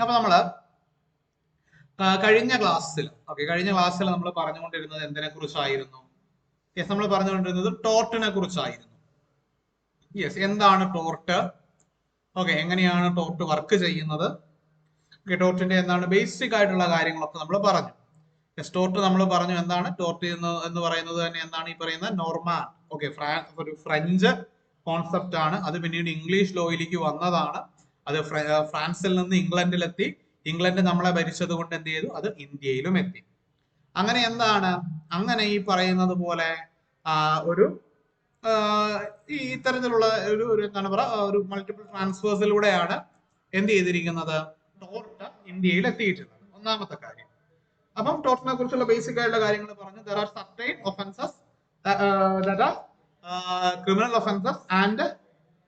അപ്പൊ നമ്മള് കഴിഞ്ഞ ക്ലാസ്സിൽ നമ്മൾ പറഞ്ഞുകൊണ്ടിരുന്നത് എന്തിനെ കുറിച്ചായിരുന്നു? യെസ്, നമ്മൾ പറഞ്ഞുകൊണ്ടിരുന്നത് ടോർട്ടിനെ കുറിച്ചായിരുന്നു. യെസ്, എന്താണ് ടോർട്ട്? ഓക്കെ, എങ്ങനെയാണ് ടോർട്ട് വർക്ക് ചെയ്യുന്നത്? ടോർട്ടിന്റെ എന്താണ് ബേസിക് ആയിട്ടുള്ള കാര്യങ്ങളൊക്കെ നമ്മൾ പറഞ്ഞു. യെസ്, ടോർട്ട് നമ്മൾ പറഞ്ഞു. എന്താണ് ടോർട്ട് എന്ന് പറയുന്നത് തന്നെ എന്താണ് ഈ പറയുന്ന നോർമാൻ. ഓക്കെ, ഒരു ഫ്രഞ്ച് കോൺസെപ്റ്റ് ആണ്. അത് പിന്നീട് ഇംഗ്ലീഷ് ലോയിലേക്ക് വന്നതാണ്. അത് ഫ്രാൻസിൽ നിന്ന് ഇംഗ്ലണ്ടിലെത്തി. ഇംഗ്ലണ്ട് നമ്മളെ ഭരിച്ചത് കൊണ്ട് എന്ത് ചെയ്തു? അത് ഇന്ത്യയിലും എത്തി. അങ്ങനെ എന്താണ്, അങ്ങനെ ഈ പറയുന്നത് പോലെ ഒരു ഈ ഇത്തരത്തിലുള്ള ഒരു എന്താണ് പറയുക, ഒരു മൾട്ടിപ്പിൾ ട്രാൻസ്ഫേഴ്സിലൂടെയാണ് എന്ത് ചെയ്തിരിക്കുന്നത്? ടോർട്ട് ഇന്ത്യയിൽ എത്തിയിട്ടുള്ളത്. ഒന്നാമത്തെ കാര്യം. അപ്പം ടോർട്ടിനെ കുറിച്ചുള്ള ബേസിക് ആയിട്ടുള്ള കാര്യങ്ങൾ പറഞ്ഞു. There are certain offenses that are criminal offenses and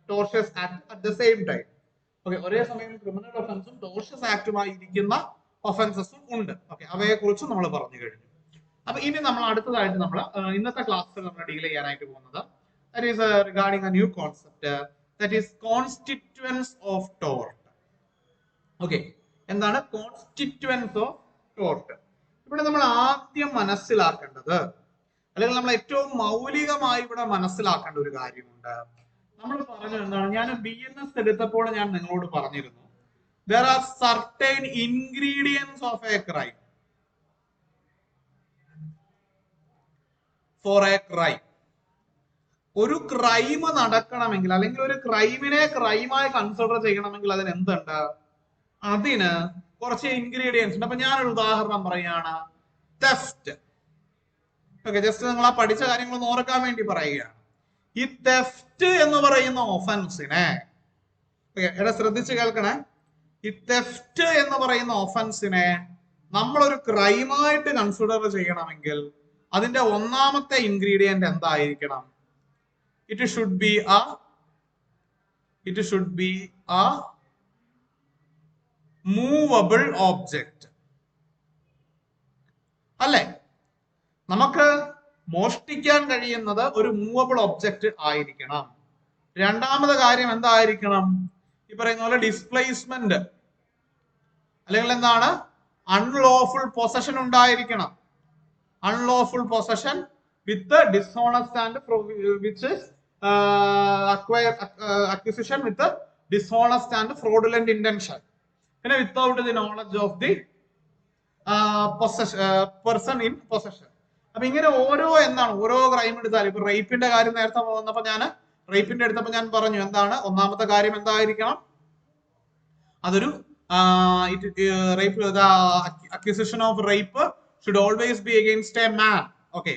tortious act at the same time. Okay, ഒരേ സമയം ക്രിമിനൽ ഒഫൻസും ടോർഷ്യസ് ആക്ടുമായി ഇരിക്കുന്ന ഒഫൻസസും ഉണ്ട്. ഓക്കെ, അവയെ കുറിച്ച് നമ്മൾ പറഞ്ഞു കഴിഞ്ഞു. അപ്പൊ ഇനി നമ്മൾ അടുത്തതായിട്ട് നമ്മൾ ഇന്നത്തെ ക്ലാസ്സിൽ നമ്മൾ ഡീൽ ചെയ്യാനായിട്ട് പോകുന്നത് that is regarding a new concept that is constituents of tort. Okay, എന്താണ് കോൺസ്റ്റിറ്റ്യുവൻസ് ഓഫ് ടോർട്ട്? ഇവിടെ നമ്മൾ ആദ്യം മനസ്സിലാക്കേണ്ടത്, അല്ലെങ്കിൽ നമ്മൾ ഏറ്റവും മൗലികമായി ഇവിടെ മനസ്സിലാക്കേണ്ട ഒരു കാര്യമുണ്ട്. നമ്മൾ പറഞ്ഞു എന്താണ്, ഞാൻ BNS എടുത്തപ്പോൾ ഞാൻ നിങ്ങളോട് പറഞ്ഞിരുന്നു, there are certain ingredients of a crime. For a crime, ഒരു ക്രൈം നടക്കണമെങ്കിൽ, അല്ലെങ്കിൽ ഒരു ക്രൈമിനെ ക്രൈമായി കൺസിഡർ ചെയ്യണമെങ്കിൽ അതിന് എന്തുണ്ട്? അതിന് കുറച്ച് ഇൻഗ്രീഡിയൻസ് ഉണ്ട്. അപ്പൊ ഞാനൊരു ഉദാഹരണം പറയാണ്, തെഫ്റ്റ്. ഓക്കെ, ജസ്റ്റ് നിങ്ങൾ ആ പഠിച്ച കാര്യങ്ങൾ ഓർക്കാൻ വേണ്ടി പറയുകയാണ്. ഈ തെഫ്റ്റ് എന്ന് പറയുന്ന ഒഫൻസിനെ, എടാ ശ്രദ്ധിച്ച് കേൾക്കണേ, ഈ തെഫ്റ്റ് എന്ന് പറയുന്ന ഒഫൻസിനെ നമ്മളൊരു ക്രൈമായിട്ട് കൺസിഡർ ചെയ്യണമെങ്കിൽ അതിന്റെ ഒന്നാമത്തെ ഇൻഗ്രീഡിയന്റ് എന്തായിരിക്കണം? It should B a movable object. അല്ലെ? നമുക്ക് മോഷ്ടിക്കാൻ കഴിയുന്നത് ഒരു മൂവബിൾ ഒബ്ജക്റ്റ് ആയിരിക്കണം. രണ്ടാമത്തെ കാര്യം എന്തായിരിക്കണം? ഈ പറയുന്ന പോലെ ഡിസ്പ്ലേസ്മെന്റ്, അല്ലെങ്കിൽ എന്താണ്, അൺലോഫുൾ പൊസഷൻ ഉണ്ടായിരിക്കണം. Unlawful possession with dishonest and which acquisition with dishonest and fraudulent intention. പിന്നെ without the knowledge of the person in possession. അപ്പൊ ഇങ്ങനെ ഓരോ ക്രൈം എടുത്താലും, ഇപ്പൊ റേപ്പിന്റെ കാര്യം നേരത്തെ വന്നപ്പോ റേപ്പിന്റെ എടുത്തപ്പോ ഞാൻ പറഞ്ഞു എന്താണ് ഒന്നാമത്തെ കാര്യം എന്തായിരിക്കണം? അതൊരു acquisition of rape should always be against a man. Okay,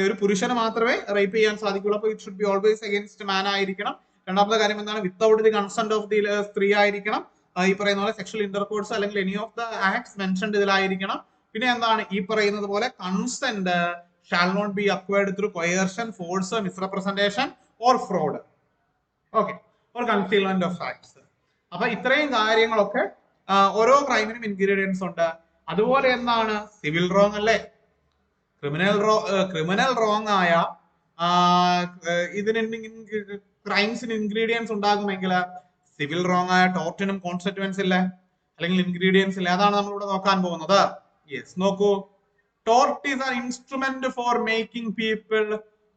ഒരു പുരുഷന് മാത്രമേ റേപ്പ് ചെയ്യാൻ സാധിക്കുള്ളൂ. അപ്പൊ it should be always against man ആയിരിക്കണം. രണ്ടാമത്തെ കാര്യം എന്താണ്? Without the consent of the സ്ത്രീ ആയിരിക്കണം. ഈ പറയുന്ന പോലെ സെക്ഷൽ ഇന്റർകോഴ്സ് അല്ലെങ്കിൽ any of the acts mentioned ഇതിലായിരിക്കണം. പിന്നെ എന്താണ്? ഈ പറയുന്നത് പോലെ consent shall not be acquired through coercion, force, misrepresentation or fraud. Okay, or concealment of facts. അപ്പൊ ഇത്രയും കാര്യങ്ങളൊക്കെ ഓരോ ക്രൈമിനും ഇൻഗ്രീഡിയൻസ് ഉണ്ട്. അതുപോലെ എന്താണ്? സിവിൽ റോങ് അല്ലേ? ക്രിമിനൽ റോങ് ആയ ഇതിന് ക്രൈംസിന് ഇൻഗ്രീഡിയൻസ് ഉണ്ടാകുമെങ്കിൽ സിവിൽ റോങ് ആയ ടോർട്ടിനും കോൺസ്റ്റിറ്റ്യുവൻസ് ഇല്ലേ, അല്ലെങ്കിൽ ഇൻഗ്രീഡിയൻസ് ഇല്ല? അതാണ് നമ്മളിവിടെ നോക്കാൻ പോകുന്നത്. യെസ്, നോക്കൂ. Tort is an instrument for making people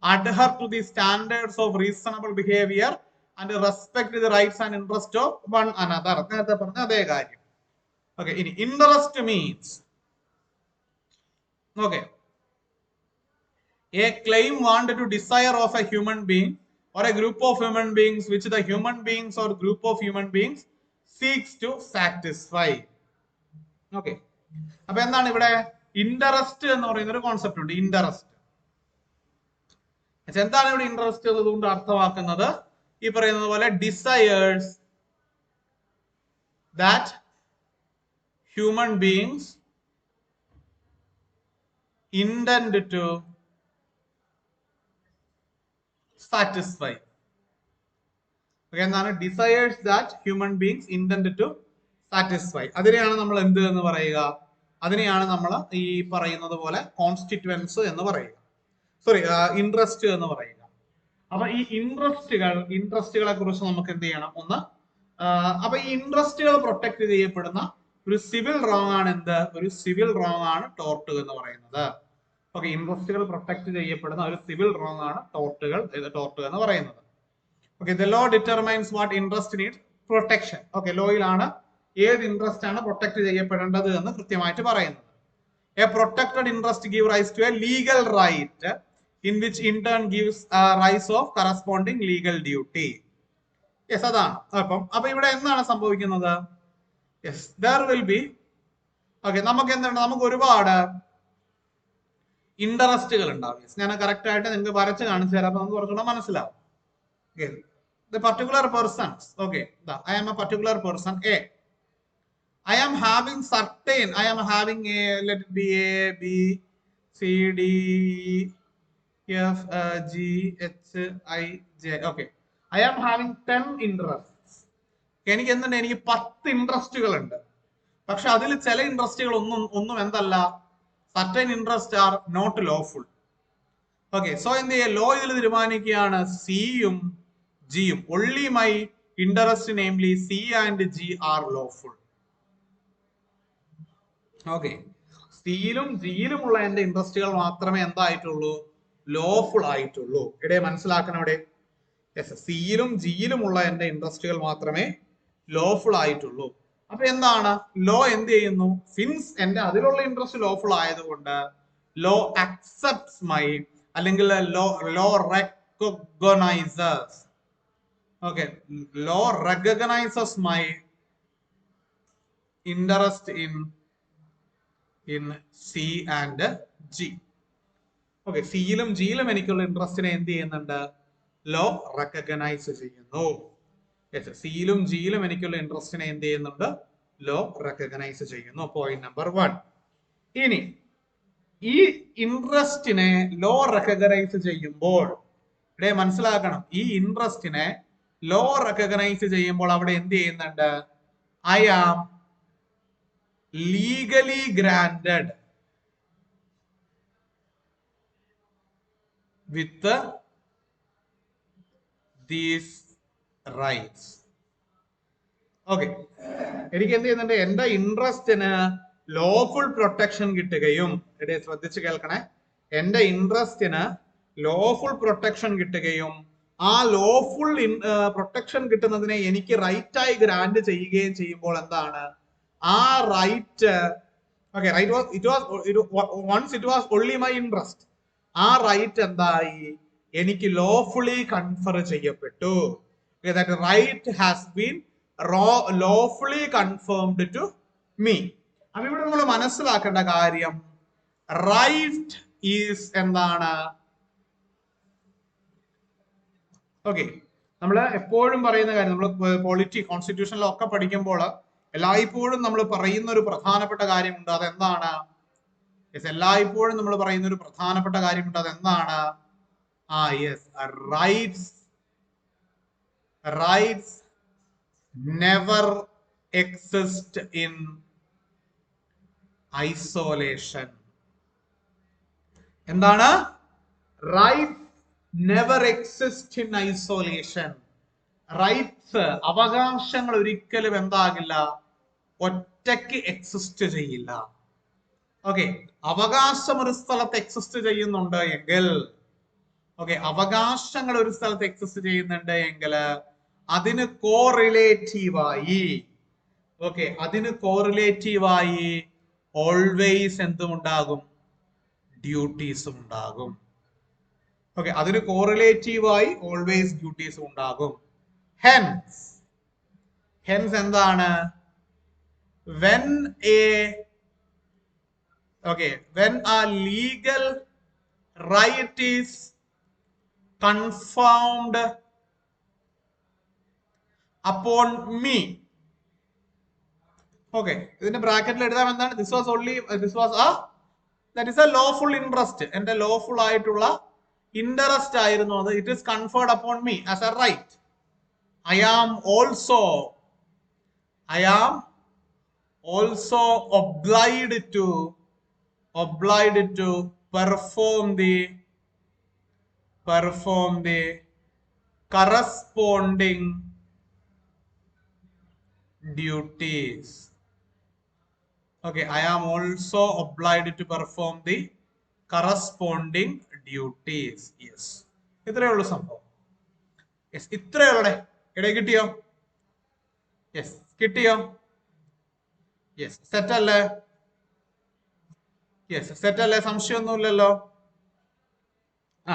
adhere to the standards of reasonable behavior and respect the rights and interests of one another. നേരത്തെ പറഞ്ഞ അതേ കാര്യം. ഓക്കെ, ഇനി interest means, okay, a claim wanted to desire of a human being or a group of human beings which the human beings or group of human beings seeks to satisfy. Okay, അപ്പൊ എന്താണ് ഇവിടെ interest എന്ന് പറയുന്ന ഒരു concept ഉണ്ട്. Interest എന്താണ് ഇവിടെ interest എന്നതുകൊണ്ട് അർത്ഥമാക്കുന്നത്? ഈ പറയുന്നത് പോലെ desires that human beings intend to satisfy. എന്താണ്? Desires that human beings intend to satisfy. അതിനെയാണ് നമ്മൾ എന്ത് എന്ന് പറയുക? അതിനെയാണ് നമ്മൾ ഈ പറയുന്നത് പോലെ കോൺസ്റ്റിറ്റ്യുവൻസ് എന്ന് പറയുക. സോറി, ഇൻട്രസ്റ്റ് എന്ന് പറയുക. അപ്പൊ ഈ ഇൻട്രസ്റ്റുകളെ കുറിച്ച് നമുക്ക് എന്ത് ചെയ്യണം? ഒന്ന് അപ്പൊ ഈ ഇൻട്രസ്റ്റുകൾ പ്രൊട്ടക്ട് ചെയ്യപ്പെടുന്ന ഒരു സിവിൽ റോങ് ആണ് എന്ത്, ഒരു സിവിൽ റോങ് ആണ് ടോർട്ട് എന്ന് പറയുന്നത്. ഓക്കെ, ഇൻട്രസ്റ്റുകൾ പ്രൊട്ടക്ട് ചെയ്യപ്പെടുന്ന ഒരു സിവിൽ റോങ് ആണ് ടോർട്ട് എന്ന് പറയുന്നത്. Okay, the law determines what interest need protection. Okay, ലോയിലാണ് ഏത് ഇൻട്രസ്റ്റ് ആണ് പ്രൊട്ടക്ട് ചെയ്യപ്പെടേണ്ടത് എന്ന് കൃത്യമായിട്ട് പറയുന്നത്. A protected interest give rise to a legal right in which in turn gives rise of corresponding legal duty. Yes, അതാണ്. അപ്പൊ ഇവിടെ എന്താണ് സംഭവിക്കുന്നത്? Yes, there will be, okay, നമുക്ക് എന്താണ്, നമുക്ക് ഒരുപാട് ഇൻട്രസ്റ്റുകൾ ഉണ്ടാവും. ഞാൻ കറക്റ്റ് ആയിട്ട് നിങ്ങൾക്ക് വരച്ച് കാണിച്ചു തരാം, അപ്പൊ നമുക്ക് കുറച്ചുകൂടെ മനസ്സിലാവും. The particular persons, okay, I am a particular person A. I am having a, let it be A, B, C, D, E, F, G, H, I, J. Okay, I am having 10 interests. എനിക്ക് 10 ഇൻട്രസ്റ്റുകൾ ഉണ്ട്. പക്ഷെ അതിൽ ചില ഇൻട്രസ്റ്റുകൾ ഒന്നും എന്തല്ല, certain interest are not lawful. Okay, so എന്ത് ചെയ്യുക, ലോ ഇതിൽ തീരുമാനിക്കുകയാണ് സിയും ജിയും, only my interest namely C and G are lawful. Okay, സിയിലും ജിയിലുമുള്ള എന്റെ ഇൻട്രസ്റ്റുകൾ മാത്രമേ എന്തായിട്ടുള്ളൂ, ലോഫുൾ ആയിട്ടുള്ളൂ. ഇവിടെ മനസ്സിലാക്കണം, ഇവിടെ സിയിലും ജിയിലുമുള്ള എന്റെ ഇൻട്രസ്റ്റുകൾ മാത്രമേ ലോഫുൾ ആയിട്ടുള്ളൂ. അപ്പൊ എന്താണ്, ലോ എന്ത് ചെയ്യുന്നു, സിൻസ് എന്റെ അതിലുള്ള ഇൻട്രസ്റ്റ് ലോഫുൾ ആയതുകൊണ്ട് ലോ അക്സെപ്റ്റ്സ് മൈ, അല്ലെങ്കിൽ law recognizes, okay, law recognizes my interest in C and G. Okay, സിയിലും ജിയിലും എനിക്കുള്ള ഇൻട്രസ്റ്റിനെ എന്ത് ചെയ്യുന്നുണ്ട്, ലോ റെക്കഗ്നൈസ് ചെയ്യുന്നു. സിയിലും ജിയിലും എനിക്കുള്ള ഇൻട്രസ്റ്റിനെ എന്ത് ചെയ്യുന്നുണ്ട്, ലോ റെക്കഗ്നൈസ് ചെയ്യുന്നു. Point number 1. ഇനി ഈ ഇൻട്രസ്റ്റിനെ ലോ റെക്കഗ്നൈസ് ചെയ്യുമ്പോൾ ഇവിടെ മനസ്സിലാക്കണം, ഈ ഇൻട്രസ്റ്റിനെ ലോ റെക്കഗ്നൈസ് ചെയ്യുമ്പോൾ അവിടെ എന്ത് ചെയ്യുന്നുണ്ട്, I am legally granted with these rights. Okay, എനിക്ക് എന്ത് ചെയ്യുന്നുണ്ട്, എന്റെ ഇൻട്രസ്റ്റിന് ലോഫുൾ പ്രൊട്ടക്ഷൻ കിട്ടുകയും, ശ്രദ്ധിച്ച് കേൾക്കണേ, എന്റെ ഇൻട്രസ്റ്റിന് ലോഫുൾ പ്രൊട്ടക്ഷൻ കിട്ടുകയും ആ ലോഫുൾ പ്രൊട്ടക്ഷൻ കിട്ടുന്നതിനെ എനിക്ക് റൈറ്റായി ഗ്രാൻഡ് ചെയ്യുകയും ചെയ്യുമ്പോൾ എന്താണ്, ആ right, okay, once it was only my interest, ആ റൈറ്റ് എന്തായി, എനിക്ക് ലോഫുള്ളി കൺഫർ ചെയ്യപ്പെട്ടു. That right has been lawfully confirmed to me. അപ്പൊ ഇവിടെ നമ്മൾ മനസ്സിലാക്കേണ്ട കാര്യം, റൈറ്റ് ഈസ് എന്താണ്, ഓക്കെ, നമ്മൾ എപ്പോഴും പറയുന്ന കാര്യം, നമ്മൾ പോളിറ്റി കോൺസ്റ്റിറ്റ്യൂഷനിലൊക്കെ പഠിക്കുമ്പോൾ എല്ലായ്പ്പോഴും നമ്മൾ പറയുന്ന ഒരു പ്രധാനപ്പെട്ട കാര്യമുണ്ട്. അതെന്താണ്, എല്ലായ്പ്പോഴും നമ്മൾ പറയുന്ന ഒരു പ്രധാനപ്പെട്ട കാര്യമുണ്ട്. അതെന്താണ്, rights never exist in isolation. എന്താണ്, right never exist in isolation. Rights, അവകാശങ്ങൾ ഒരിക്കലും എന്താകില്ല, ഒറ്റയ്ക്ക് എക്സിസ്റ്റ് ചെയ്യില്ല. ഓക്കെ, അവകാശം ഒരു സ്ഥലത്ത് എക്സിസ്റ്റ് ചെയ്യുന്നുണ്ട് എങ്കിൽ, ഓക്കെ, അവകാശങ്ങൾ ഒരു സ്ഥലത്ത് എക്സിസ്റ്റ് ചെയ്യുന്നുണ്ട് എങ്കിൽ അതിന് കോറിലേറ്റീവായി, ഓക്കെ, അതിന് കോറിലേറ്റീവായി ഓൾവേസ് എന്തുമുണ്ടാകും, ഡ്യൂട്ടീസും ഉണ്ടാകും. ഓക്കെ, അതിന് കോറിലേറ്റീവായി ഓൾവേസ് ഡ്യൂട്ടീസും ഉണ്ടാകും. ഹെൻസ് എന്താണ്, when a legal right is confirmed upon me, okay, ഇതിന്റെ ബ്രാക്കറ്റിൽ എഴുതാം എന്താണ്, that is a lawful interest, എന്റെ ലോഫുൾ ആയിട്ടുള്ള ഇൻട്രസ്റ്റ് ആയിരുന്നു അത്. It is conferred upon me as a right. I am also obliged to perform the corresponding duties. Okay, I am also obliged to perform the corresponding duties. Yes. ഇത്രയേ ഉള്ളൂ സംഭവം. Yes, ഇത്രയേ ഉള്ളടെ. ഇടയിൽ കിട്ടിയോ? Yes, കിട്ടിയോ? Yes, set അല്ലേ? Yes, set അല്ലേ? സംശയമൊന്നുമില്ലല്ലോ. ആ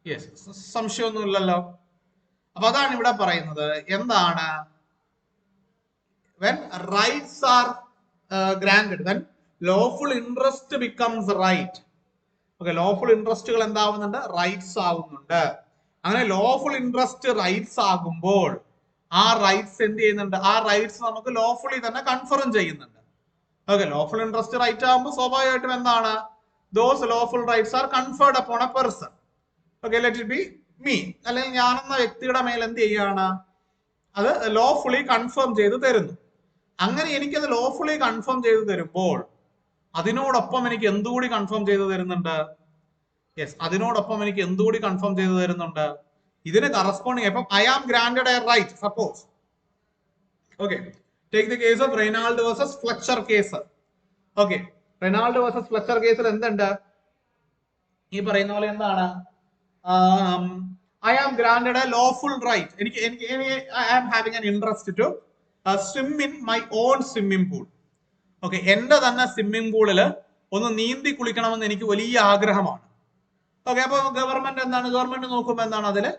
യെസ്, സംശയമൊന്നുമില്ലല്ലോ. അപ്പൊ അതാണ് ഇവിടെ പറയുന്നത്. എന്താണ്? when rights are granted, when lawful interest becomes right. Okay, lawful interestകൾ എന്താവുന്നുണ്ട്? റൈറ്റ്സ് ആവുന്നുണ്ട്. അങ്ങനെ ലോഫുൾ ഇൻട്രസ്റ്റ് റൈറ്റ്സ് ആകുമ്പോൾ ആ റൈറ്റ്സ് എന്ത് ചെയ്യുന്നുണ്ട്? ആ റൈറ്റ്സ് നമുക്ക് ലോഫുള്ളി തന്നെ കൺഫേം ചെയ്യുന്നുണ്ട്. ഓക്കെ, ലോഫുൾ ഇൻട്രസ്റ്റ് റൈറ്റ് ആകുമ്പോൾ സ്വാഭാവികമായിട്ടും എന്താണ്? Those lawful rights R conferred upon A person. Okay, let it be me, അല്ലെങ്കിൽ ഞാനെന്ന വ്യക്തിയുടെ മേൽ എന്ത് ചെയ്യാണ്? അത് ലോഫുള്ളി കൺഫേം ചെയ്ത് തരുന്നു. അങ്ങനെ എനിക്കത് ലോഫുള്ളി കൺഫേം ചെയ്ത് തരുമ്പോൾ അതിനോടൊപ്പം എനിക്ക് എന്തുകൂടി കൺഫേം ചെയ്ത് തരുന്നുണ്ട്? യെസ്, അതിനോടൊപ്പം എനിക്ക് എന്തുകൂടി കൺഫേം ചെയ്ത് തരുന്നുണ്ട്? ഇതിന് കറസ്പോണ്ടിങ്. ഇപ്പം I am granted a right, suppose. Okay, take the case of Reynold versus Fletcher case. Okay, Reynold versus Fletcher കേസിൽ എന്തുണ്ട്? ഈ പറയുന്ന പോലെ എന്താണ്? I am granted a lawful right. എനിക്ക് I am having an interest to swim in my own swimming pool. Okay, എന്റെ തന്നെ swimming പൂളിൽ ഒന്ന് നീന്തി കുളിക്കണമെന്ന് എനിക്ക് വലിയ ആഗ്രഹമാണ്. ഓക്കെ, അപ്പൊ ഗവൺമെന്റ് എന്താണ്? ഗവൺമെന്റ് നോക്കുമ്പോൾ എന്താണ്? അതില്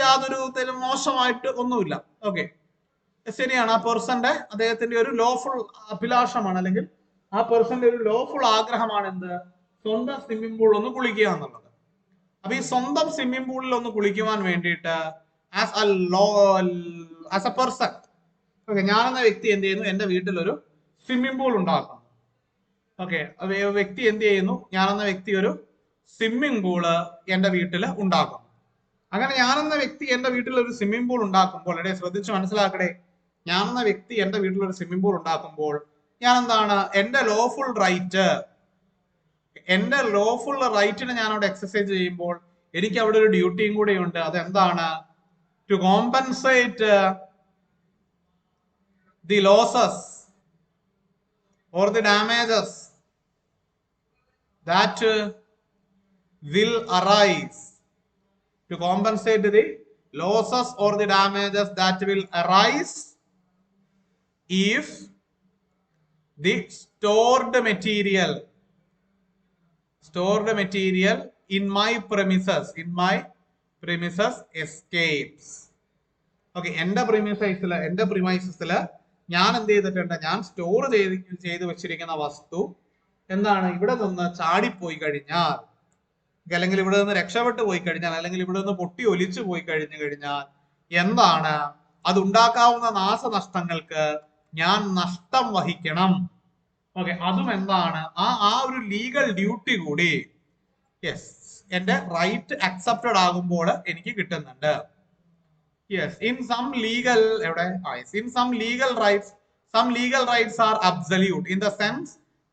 യാതൊരു മോശമായിട്ട് ഒന്നുമില്ല. ഓക്കെ, ശരിയാണ്. ആ പേഴ്സന്റെ, അദ്ദേഹത്തിന്റെ ഒരു ലോഫുൾ അഭിലാഷമാണ്, അല്ലെങ്കിൽ ആ പേഴ്സന്റെ ഒരു ലോഫുൾ ആഗ്രഹമാണ് എന്ത്? സ്വന്തം സ്വിമ്മിംഗ് പൂളിൽ ഒന്ന് കുളിക്കുക എന്നുള്ളത്. അപ്പൊ ഈ സ്വന്തം സ്വിമ്മിംഗ് പൂളിൽ ഒന്ന് കുളിക്കുവാൻ വേണ്ടിയിട്ട് ആസ് എ പേഴ്സൺ, ഓക്കെ, ഞാനെന്ന വ്യക്തി എന്ത് ചെയ്യുന്നു? എന്റെ വീട്ടിലൊരു സ്വിമ്മിംഗ് പൂൾ ഉണ്ടാക്കുന്നു. ഓക്കെ, വ്യക്തി എന്ത് ചെയ്യുന്നു? ഞാനെന്ന വ്യക്തി ഒരു സ്വിമ്മിംഗ് പൂള് എന്റെ വീട്ടിൽ ഉണ്ടാക്കുന്നു. അങ്ങനെ ഞാനെന്ന വ്യക്തി എന്റെ വീട്ടിൽ ഒരു സ്വിമ്മിംഗ് പൂൾ ഉണ്ടാക്കുമ്പോൾ, എടേ ശ്രദ്ധിച്ച് മനസ്സിലാക്കടേ, ഞാനെന്ന വ്യക്തി എന്റെ വീട്ടിൽ ഒരു സ്വിമ്മിംഗ് പൂൾ ഉണ്ടാക്കുമ്പോൾ ഞാൻ എന്താണ്? എന്റെ ലോഫുൾ റൈറ്റിനെ ഞാൻ അവിടെ എക്സസൈസ് ചെയ്യുമ്പോൾ എനിക്ക് അവിടെ ഒരു ഡ്യൂട്ടിയും കൂടെ ഉണ്ട്. അതെന്താണ്? To compensate the losses or the damages that will arise, to compensate the losses or the damages that will arise if the stored material in my premises escapes. Okay, എന്റെ പ്രിമൈസസില് ഞാൻ എന്ത് ചെയ്തിട്ടുണ്ട്? ഞാൻ സ്റ്റോർ ചെയ്ത് വെച്ചിരിക്കുന്ന വസ്തു എന്താണ്? ഇവിടെ നിന്ന് ചാടിപ്പോയി കഴിഞ്ഞാൽ, അല്ലെങ്കിൽ ഇവിടെ നിന്ന് രക്ഷപ്പെട്ടു പോയി കഴിഞ്ഞാൽ, അല്ലെങ്കിൽ ഇവിടെ നിന്ന് പൊട്ടി ഒലിച്ചു പോയി കഴിഞ്ഞാൽ എന്താണ്? അതുണ്ടാക്കാവുന്ന നാശനഷ്ടങ്ങൾക്ക് ഞാൻ നഷ്ടം വഹിക്കണം. ഓക്കെ, അതും എന്താണ്? ആ ഒരു ലീഗൽ ഡ്യൂട്ടി കൂടി യെസ് എന്റെ റൈറ്റ് അക്സെപ്റ്റഡ് ആകുമ്പോൾ എനിക്ക് കിട്ടുന്നുണ്ട്. Yes, in some legal rights are absolute in the sense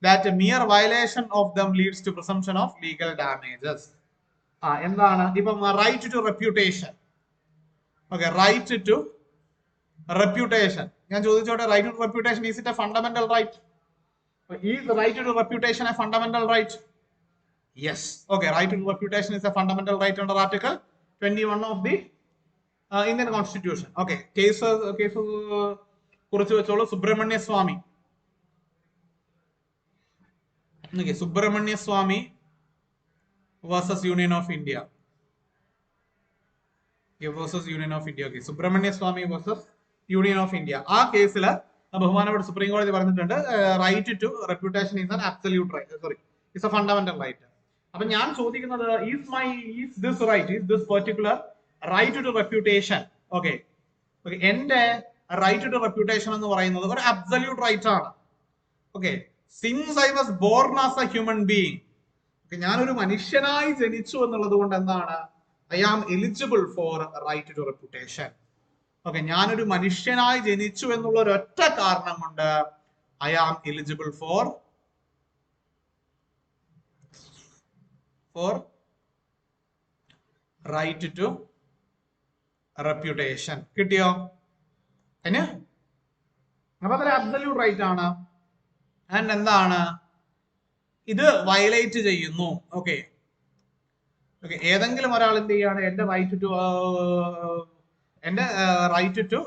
that a mere violation of them leads to presumption of legal damages. എന്താണ്? ഇപ്പം right to reputation. Okay, right to reputation ഞാൻ ചോദിച്ചോട്ടെ, right to reputation is it a fundamental right? Is right to reputation a fundamental right? Yes. Okay, right to reputation is a fundamental right under article 21 of the Indian constitution. Okay, case കുറിച്ച് വെച്ചോളൂ. Subramanya Swamy versus union of India. Okay, Subramanya Swamy versus union of India. ആ കേസിൽ ബഹുമാനപ്പെട്ട supreme കോടതി പറഞ്ഞിട്ടുണ്ട് right to reputation is an absolute right, sorry, it's a fundamental right. അപ്പൊ ഞാൻ ചോദിക്കുന്നത്, is this particular right to reputation, okay, എന്റെ റൈറ്റ് ടു റെപ്യൂട്ടേഷൻ എന്ന് പറയുന്നത് ഒരു അബ്സല്യൂട്ട് റൈറ്റ് ആണ്. Okay, since I was born as a human being, ഞാനൊരു മനുഷ്യനായി ജനിച്ചു എന്നുള്ളത് കൊണ്ട് എന്താണ്? I am eligible for right to reputation. Okay, ഞാനൊരു മനുഷ്യനായി ജനിച്ചു എന്നുള്ള ഒരൊറ്റ കാരണം കൊണ്ട് I am eligible for right to reputation. കിട്ടിയോ? അതിന് അപ്പൊ അതൊരു അബ്സല്യൂട്ട് റൈറ്റ് ആണ്. ആൻഡ് എന്താണ് ഇത് വയലേറ്റ് ചെയ്യുന്നു? ഓക്കെ ഓക്കെ, ഏതെങ്കിലും ഒരാൾ എന്ത് ചെയ്യാണ് എന്റെ റൈറ്റ് ടു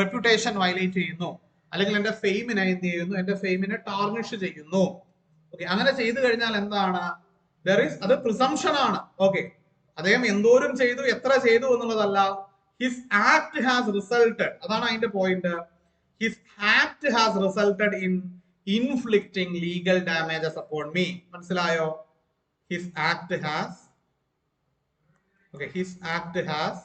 റെപ്യൂട്ടേഷൻ വയലേറ്റ് ചെയ്യുന്നു, അല്ലെങ്കിൽ എന്റെ ഫെയിമിനെ എന്ത് ചെയ്യുന്നു, എന്റെ ഫെയിമിനെ ടാർണിഷ് ചെയ്യുന്നു. ഓക്കെ, അങ്ങനെ ചെയ്തു കഴിഞ്ഞാൽ എന്താണ്, അത് പ്രിസംഷൻ ആണ്. ഓക്കെ, അദ്ദേഹം എന്തോരം ചെയ്തു, എത്ര ചെയ്തു എന്നുള്ളതല്ല, ഹിസ് ആക്ട് ഹാസ് റിസൾട്ടഡ്, അതാണ് അതിന്റെ point. His act has resulted in inflicting legal damages upon me. മനസ്സിലായോ? His act has his act has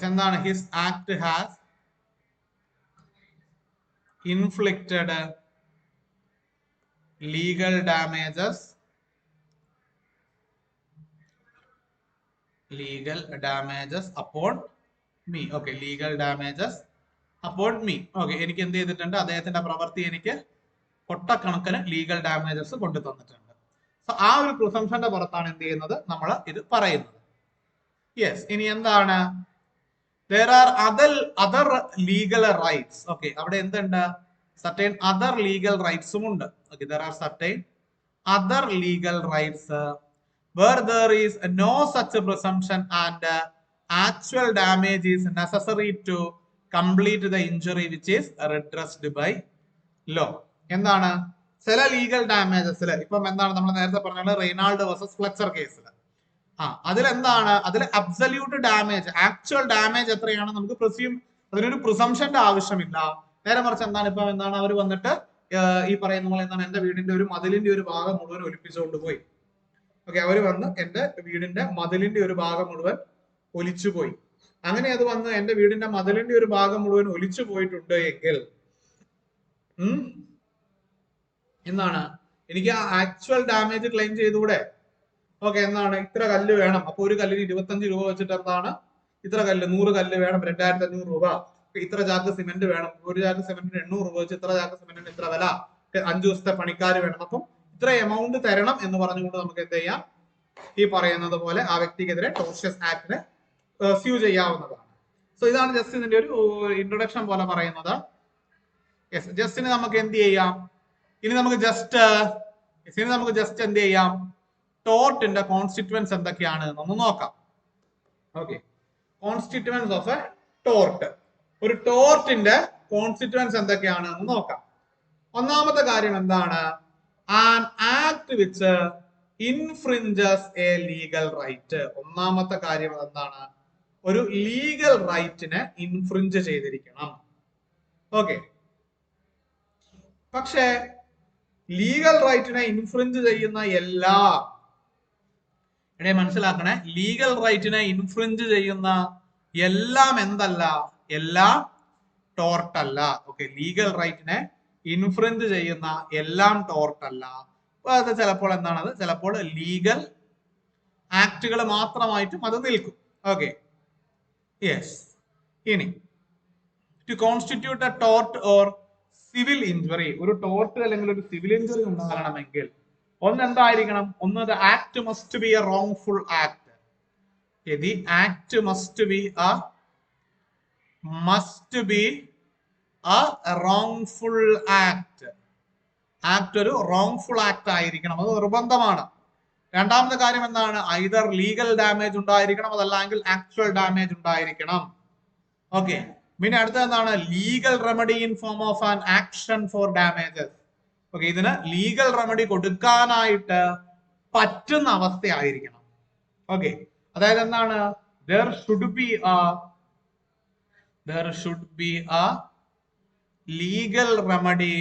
എന്താണ്, his act has inflicted legal damages upon me. Okay, legal damages upon me. Okay, എനിക്ക് എന്ത് ചെയ്തിട്ടുണ്ട്, അദ്ദേഹത്തിന്റെ പ്രവൃത്തി എനിക്ക് കൊട്ടക്കണക്കിന് legal damages കൊണ്ടു തന്നിട്ടുണ്ട്. സോ ആ ഒരു പ്രിസംഷന്റെ പുറത്താണ് എന്ത് ചെയ്യുന്നത്, നമ്മൾ ഇത് പറയുന്നത്. യെസ്, ഇനി എന്താണ്, there are other legal rights. Okay, അവിടെ എന്തുണ്ട്, certain other legal rights ഉണ്ട്. Okay, there are certain other legal rights where there is no such presumption and actual damage is necessary to complete the injury which is redressed by law. എന്താണ്, ചില legal ഡാമേജസിൽ, ഇപ്പം എന്താണ് നമ്മൾ നേരത്തെ പറഞ്ഞത് Reinhard versus flexor കേസിൽ, അതിലെന്താണ്, അതിൽ അബ്സല്യൂട്ട് ഡാമേജ്, ആക്ച്വൽ ഡാമേജ് എത്രയാണ് നമുക്ക് പ്രിസ്യൂം, അതിനൊരു പ്രിസംഷന്റെ ആവശ്യമില്ല. നേരെ മറിച്ച് എന്താണ്, ഇപ്പം എന്താണ്, അവർ വന്നിട്ട് ഈ പറയുന്ന പോലെ എന്താണ്, എന്റെ വീടിന്റെ ഒരു മതിലിന്റെ ഒരു ഭാഗം മുഴുവൻ ഒലിപ്പിച്ചുകൊണ്ട് പോയി. ഓക്കെ, അവർ വന്ന് എന്റെ വീടിന്റെ മതിലിന്റെ ഒരു ഭാഗം മുഴുവൻ ഒലിച്ചുപോയി. അങ്ങനെ അത് വന്ന് എന്റെ വീടിന്റെ മതിലിന്റെ ഒരു ഭാഗം മുഴുവൻ ഒലിച്ചു പോയിട്ടുണ്ട് എങ്കിൽ എന്താണ്, എനിക്ക് ആ ആക്ച്വൽ ഡാമേജ് ക്ലെയിം ചെയ്തുകൂടെ? ഓക്കെ, എന്താണ്, ഇത്ര കല്ല് വേണം, അപ്പൊ ഒരു കല്ലിന് 25 രൂപ വെച്ചിട്ട് എന്താണ്, ഇത്ര കല്ല് 100 കല്ല് വേണം 2500 രൂപ, ഇത്ര ചാക്ക് സിമെന്റ് വേണം, ഒരു ചാക്ക് സിമെന്റിന് 800 രൂപ വെച്ച്, ഇത്ര ചാക്ക് സിമെന്റിന് ഇത്ര വില, 5 ദിവസത്തെ പണിക്കാർ വേണം, അപ്പം ഇത്ര എമൗണ്ട് തരണം എന്ന് പറഞ്ഞുകൊണ്ട് നമുക്ക് എന്ത് ചെയ്യാം, ഈ പറയുന്നത് പോലെ ആ വ്യക്തിക്കെതിരെ ടോർഷ്യസ് ആക്ടിനെ സ്യൂ ചെയ്യാവുന്നതാണ്. സോ ഇതാണ് ജസ്റ്റ് ഇതിന്റെ ഒരു ഇൻട്രൊഡക്ഷൻ പോലെ പറയുന്നത്. യെസ്, ജസ്റ്റിന് നമുക്ക് എന്ത് ചെയ്യാം, ഇനി നമുക്ക് ജസ്റ്റ് എന്ത് ചെയ്യാം, ടോർട്ടിന്റെ കോൺസ്റ്റിറ്റ്യുവൻസ് എന്തൊക്കെയാണ് എന്നൊന്ന് നോക്കാം. Okay, constituents of a tort, ഒരു ടോർട്ടിന്റെ കോൺസ്റ്റിറ്റ്യുവൻസ് എന്തൊക്കെയാണ് എന്ന് നോക്കാം. ഒന്നാമത്തെ കാര്യം എന്താണ്, an act which infringes a legal right. ഒന്നാമത്തെ കാര്യം എന്താണ്, ഒരു ലീഗൽ റൈറ്റിനെ ഇൻഫ്രിഞ്ച് ചെയ്തിരിക്കണം. ഓക്കെ, പക്ഷേ ലീഗൽ റൈറ്റിനെ ഇൻഫ്രിഞ്ച് ചെയ്യുന്ന മനസ്സിലാക്കണേ, ലീഗൽ റൈറ്റിനെ ഇൻഫ്രിഞ്ച് ചെയ്യുന്ന എല്ലാം എന്തല്ല, എല്ലാം ടോർട്ടല്ല. ഓക്കെ, ലീഗൽ റൈറ്റിനെ ഇൻഫ്രിഞ്ച് ചെയ്യുന്ന എല്ലാം ടോർട്ടല്ല. അത് ചിലപ്പോൾ എന്താണത്, ചിലപ്പോൾ ലീഗൽ ആക്ടുകൾ മാത്രമായിട്ടും അത് നിൽക്കും. Okay, yes. ഇനി to constitute a tort or civil injury, ഒരു ടോർട്ട് അല്ലെങ്കിൽ ഒരു സിവിൽ ഇഞ്ചുറി ഉണ്ടാകണമെങ്കിൽ എന്തായിരിക്കണം, ഒന്ന്, the act must be a wrongful act. The act must be a wrongful act. Act ഒരു റോങ്ഫുൾ ആക്ട് ആയിരിക്കണം, അത് നിർബന്ധമാണ്. രണ്ടാമത്തെ കാര്യം എന്താണ്, ഐദർ ലീഗൽ ഡാമേജ് ഉണ്ടായിരിക്കണം, അതല്ലെങ്കിൽ ആക്ച്വൽ ഡാമേജ് ഉണ്ടായിരിക്കണം. ഓക്കെ, പിന്നെ അടുത്തത് എന്താണ്, legal remedy in form of an action for damages. Okay, ഇതിന് ലീഗൽ റെമഡി കൊടുക്കാനായിട്ട് പറ്റുന്ന അവസ്ഥയായിരിക്കണം. ഓക്കെ, അതായത് എന്താണ്, there should be a legal remedy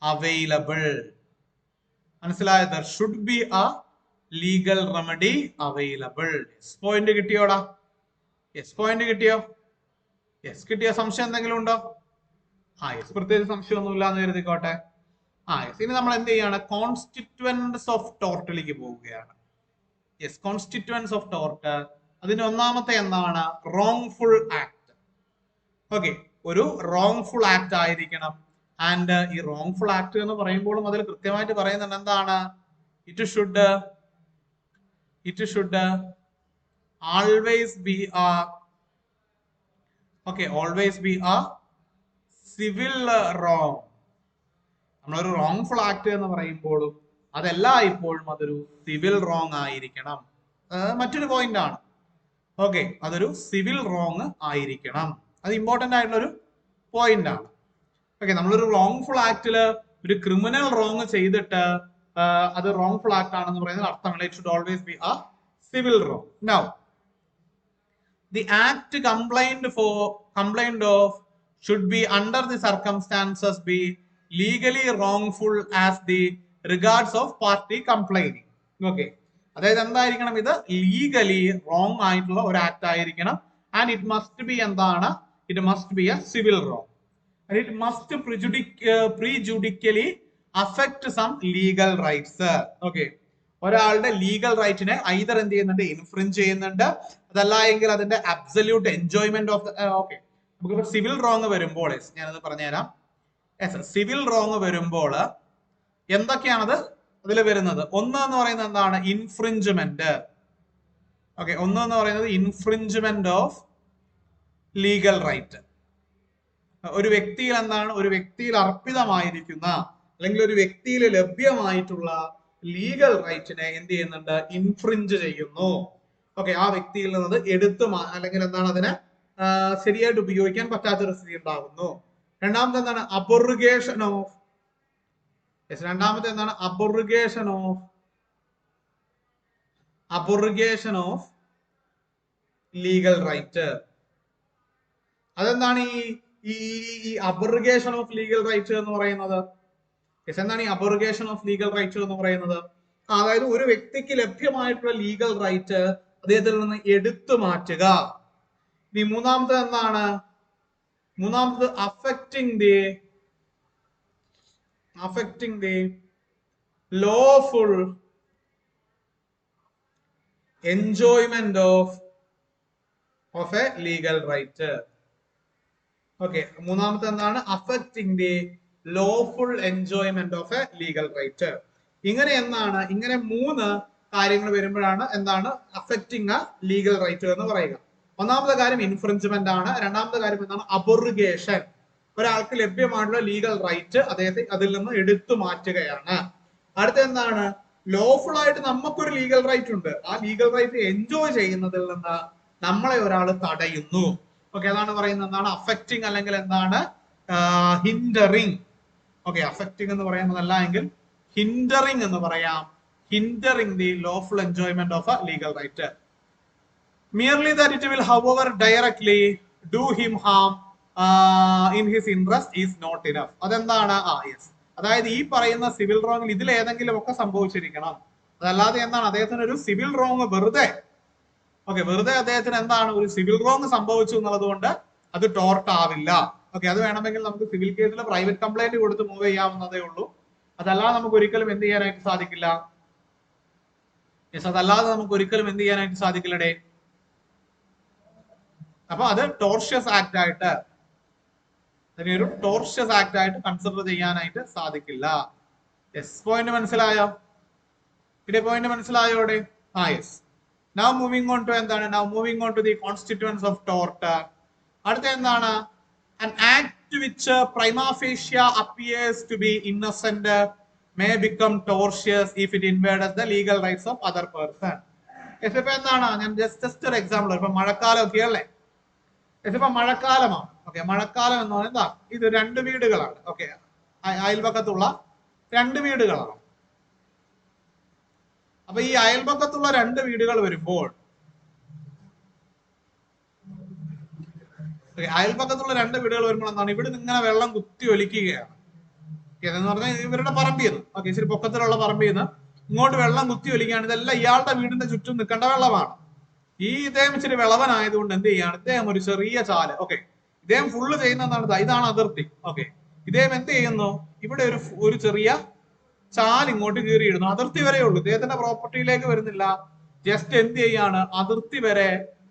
available. മനസ്സിലായോ? there should be a legal remedy available. Point കിട്ടിയോടാ? യെസ്, പോയിന്റ് കിട്ടിയോ? യെസ്, കിട്ടിയ സംശയം എന്തെങ്കിലും ഉണ്ടോ? യെസ്, പ്രത്യേകിച്ച് സംശയമൊന്നുമില്ല എന്ന് കരുതിക്കോട്ടെ. യെസ്, ഇനി നമ്മൾ എന്ത് ചെയ്യാണ്, കോൺസ്റ്റിറ്റ്യുവൻസ് ഓഫ് ടോർട്ടിലേക്ക് പോവുകയാണ്. യെസ്, കോൺസ്റ്റിറ്റ്യുവൻസ് ഓഫ് ടോർട്ട്, അതിന്റെ ഒന്നാമത്തെ എന്താണ്, റോങ്ഫുൾ ആക്ട്. ഓക്കെ, ഒരു റോങ്ഫുൾ ആക്ട് ആയിരിക്കണം. ആൻഡ് ഈ റോങ്ഫുൾ ആക്ട് എന്ന് പറയുമ്പോഴും അതിൽ കൃത്യമായിട്ട് പറയുന്നുണ്ട് എന്താണ്, it should always be a always be a civil wrong. നമ്മളൊരു wrongful act എന്ന് പറയുമ്പോഴും അതെല്ലാം ഇപ്പോഴും അതൊരു സിവിൽ റോങ് ആയിരിക്കണം. മറ്റൊരു പോയിന്റ് ആണ്. ഓക്കെ, അതൊരു സിവിൽ റോങ് ആയിരിക്കണം. അത് ഇമ്പോർട്ടന്റ് ആയിട്ടുള്ള ഒരു പോയിന്റ് ആണ്. ഓക്കെ, നമ്മളൊരു wrongful ആക്ടില് ഒരു ക്രിമിനൽ റോങ് ചെയ്തിട്ട് അത് wrongful ആക്ട് ആണെന്ന് പറയുന്നത് അർത്ഥമല്ല. It should always be a civil wrong. Now, the act complained of should be under the circumstances be legally wrongful as the regards of party complaining. Okay, അതായത് എന്തായിരിക്കണം, ഇത് legally wrong ആയിട്ടുള്ള ഒരു act ആയിരിക്കണം. And it must be എന്താണ്, it must be a civil wrong. And it must prejudicially affect some legal rights. Okay, ഒരാളുടെ legal റൈറ്റിനെ either എന്ത് ചെയ്യുന്നുണ്ട്, ഇൻഫ്രിഞ്ച് ചെയ്യുന്നുണ്ട്, അതല്ല എങ്കിൽ അതിന്റെ അബ്സല്യൂട്ട് എൻജോയ്മെന്റ് ഓഫ് ഓക്കെ. നമുക്കിപ്പോ സിവിൽ റോങ് വരുമ്പോൾ ഞാനത് പറഞ്ഞുതരാം. സിവിൽ റോങ് വരുമ്പോൾ എന്തൊക്കെയാണത് അതിൽ വരുന്നത്? ഒന്ന് എന്ന് പറയുന്നത് എന്താണ്, ഇൻഫ്രിഞ്ച്മെന്റ്. ഓക്കെ, ഒന്ന് എന്ന് പറയുന്നത് ഇൻഫ്രിഞ്ച്മെന്റ് ഓഫ് ലീഗൽ റൈറ്റ്. ഒരു വ്യക്തിയിൽ എന്താണ്, ഒരു വ്യക്തിയിൽ അർപ്പിതമായിരിക്കുന്ന അല്ലെങ്കിൽ ഒരു വ്യക്തിയിൽ ലഭ്യമായിട്ടുള്ള ലീഗൽ റൈറ്റിനെ എന്ത് ചെയ്യുന്നുണ്ട്, ഇൻഫ്രിഞ്ച് ചെയ്യുന്നു. ഓക്കെ, ആ വ്യക്തിയിൽ നിന്നത് എടുത്തു അല്ലെങ്കിൽ എന്താണ്, അതിനെ ശരിയായിട്ട് ഉപയോഗിക്കാൻ പറ്റാത്തൊരു സ്ഥിതി ഉണ്ടാകുന്നു. രണ്ടാമത്തെ എന്താണ്, അബോറിഗേഷൻ ഓഫ് ലീഗൽ റൈറ്റ്. അതെന്താണ് ഈ അബോറിഗേഷൻ ഓഫ് ലീഗൽ റൈറ്റ് എന്ന് പറയുന്നത്? എന്താണ് ഈ അബോറിഗേഷൻ ഓഫ് ലീഗൽ റൈറ്റ് എന്ന് പറയുന്നത്? അതായത് ഒരു വ്യക്തിക്ക് ലഭ്യമായിട്ടുള്ള ലീഗൽ റൈറ്റ് അദ്ദേഹത്തിൽ നിന്ന് എടുത്തു മാറ്റുക. ഇനി മൂന്നാമത് എന്താണ്, മൂന്നാമത് affecting the lawful enjoyment of a legal right. Okay, മൂന്നാമത്തെ എന്താണ്, affecting the lawful enjoyment of a legal right. ഇങ്ങനെ എന്താണ്, ഇങ്ങനെ മൂന്ന് കാര്യങ്ങൾ വരുമ്പോഴാണ് എന്താണ് affecting a legal right എന്ന് പറയുക. ഒന്നാമത്തെ കാര്യം ഇൻഫ്രിഞ്ച്മെന്റ് ആണ്. രണ്ടാമത്തെ കാര്യം എന്താണ്, അബോറിഗേഷൻ. ഒരാൾക്ക് ലഭ്യമായിട്ടുള്ള ലീഗൽ റൈറ്റ് അദ്ദേഹത്തെ അതിൽ നിന്ന് എടുത്തു മാറ്റുകയാണ്. അടുത്ത എന്താണ്, ലോഫുൾ ആയിട്ട് നമുക്കൊരു ലീഗൽ റൈറ്റ് ഉണ്ട്, ആ ലീഗൽ റൈറ്റ് എൻജോയ് ചെയ്യുന്നതിൽ നിന്ന് നമ്മളെ ഒരാൾ തടയുന്നു. ഓക്കെ, അതാണ് പറയുന്നത് എന്താണ്, അഫക്റ്റിംഗ് അല്ലെങ്കിൽ എന്താണ്, ഹിൻഡറിങ്. ഓക്കെ, അഫക്റ്റിംഗ് എന്ന് പറയുന്നതല്ല എങ്കിൽ ഹിൻഡറിങ് എന്ന് പറയാം. Hindering the lawful enjoyment of a legal right. Merely that it will, however, directly do him harm in his interest is not enough. അതെന്താണ്, യെസ്, അതായത് ഈ പറയുന്ന സിവിൽ റോങ്ങിൽ ഇതിൽ ഏതെങ്കിലും ഒക്കെ സംഭവിച്ചിരിക്കണം. അതല്ലാതെ എന്താണ്, അദ്ദേഹത്തിന് ഒരു സിവിൽ റോങ് വെറുതെ അദ്ദേഹത്തിന് എന്താണ് ഒരു സിവിൽ റോങ് സംഭവിച്ചു എന്നുള്ളത് കൊണ്ട് അത് ടോർട്ട് ആവില്ല. ഓക്കെ, അത് വേണമെങ്കിൽ നമുക്ക് സിവിൽ കേസിൽ പ്രൈവറ്റ് കംപ്ലൈന്റ് കൊടുത്ത് മൂവ് ചെയ്യാവുന്നതേ ഉള്ളൂ. അതല്ലാതെ നമുക്ക് ഒരിക്കലും എന്ത് ചെയ്യാനായിട്ട് സാധിക്കില്ല. യെസ്, അതല്ലാതെ നമുക്ക് ഒരിക്കലും എന്ത് ചെയ്യാനായിട്ട് സാധിക്കില്ലടേ. അപ്പൊ അത് ടോർഷ്യസ് ആക്ട് ആയിട്ട്, അതിനൊരു ടോർഷ്യസ് ആക്ട് ആയിട്ട് കൺസിഡർ ചെയ്യാനായിട്ട് സാധിക്കില്ല. യെസ്, പോയിന്റ് മനസ്സിലായോ? ഇവിടെ പോയിന്റ് മനസ്സിലായോടെ? Yes. Now moving on to എന്താണ്, now moving on to the constituents of tort. അടുത്ത എന്താണ്, an act which prima facie appears to be innocent may become tortious if it invades the legal rights of other person. Yes, ഇപ്പൊ എന്താണ്, ഞാൻ just ഒരു example, ഇപ്പൊ മഴക്കാലം ഒക്കെ അല്ലേ, ഇപ്പൊ മഴക്കാലമാണ്. ഓക്കെ, മഴക്കാലം എന്ന് പറയുന്നത് ഇത് രണ്ട് വീടുകളാണ്. ഓക്കെ, അയൽപക്കത്തുള്ള രണ്ട് വീടുകളാണ്. അപ്പൊ ഈ അയൽപക്കത്തുള്ള രണ്ട് വീടുകൾ വരുമ്പോൾ, അയൽപക്കത്തുള്ള രണ്ട് വീടുകൾ വരുമ്പോൾ എന്താണ്, ഇവിടെ ഇങ്ങനെ വെള്ളം കുത്തി ഒലിക്കുകയാണ്. എന്ന് പറഞ്ഞാൽ ഇവരുടെ പറമ്പിൽ നിന്ന്, ഓക്കെ, ഇച്ചിരി പൊക്കത്തിലുള്ള പറമ്പിൽ നിന്ന് ഇങ്ങോട്ട് വെള്ളം കുത്തി ഒലിക്കുകയാണ്. ഇതെല്ലാം ഇയാളുടെ വീടിന്റെ ചുറ്റും നിൽക്കേണ്ട വെള്ളമാണ്. ഇദ്ദേഹം ഇച്ചിരി വിളവനായതുകൊണ്ട് എന്ത് ചെയ്യാണ്, ഇദ്ദേഹം ഒരു ചെറിയ ചാല്, ഓക്കെ, ഇദ്ദേഹം ഫുള്ള് ചെയ്യുന്ന എന്താണ്, ഇതാണ് അതിർത്തി. ഓക്കെ, ഇദ്ദേഹം എന്ത് ചെയ്യുന്നു, ഇവിടെ ഒരു ചെറിയ ചാൽ ഇങ്ങോട്ട് കീറിയിടുന്നു. അതിർത്തി വരെ ഉള്ളൂ, ഇദ്ദേഹത്തിന്റെ പ്രോപ്പർട്ടിയിലേക്ക് വരുന്നില്ല. ജസ്റ്റ് എന്ത് ചെയ്യാണ്, അതിർത്തി വരെ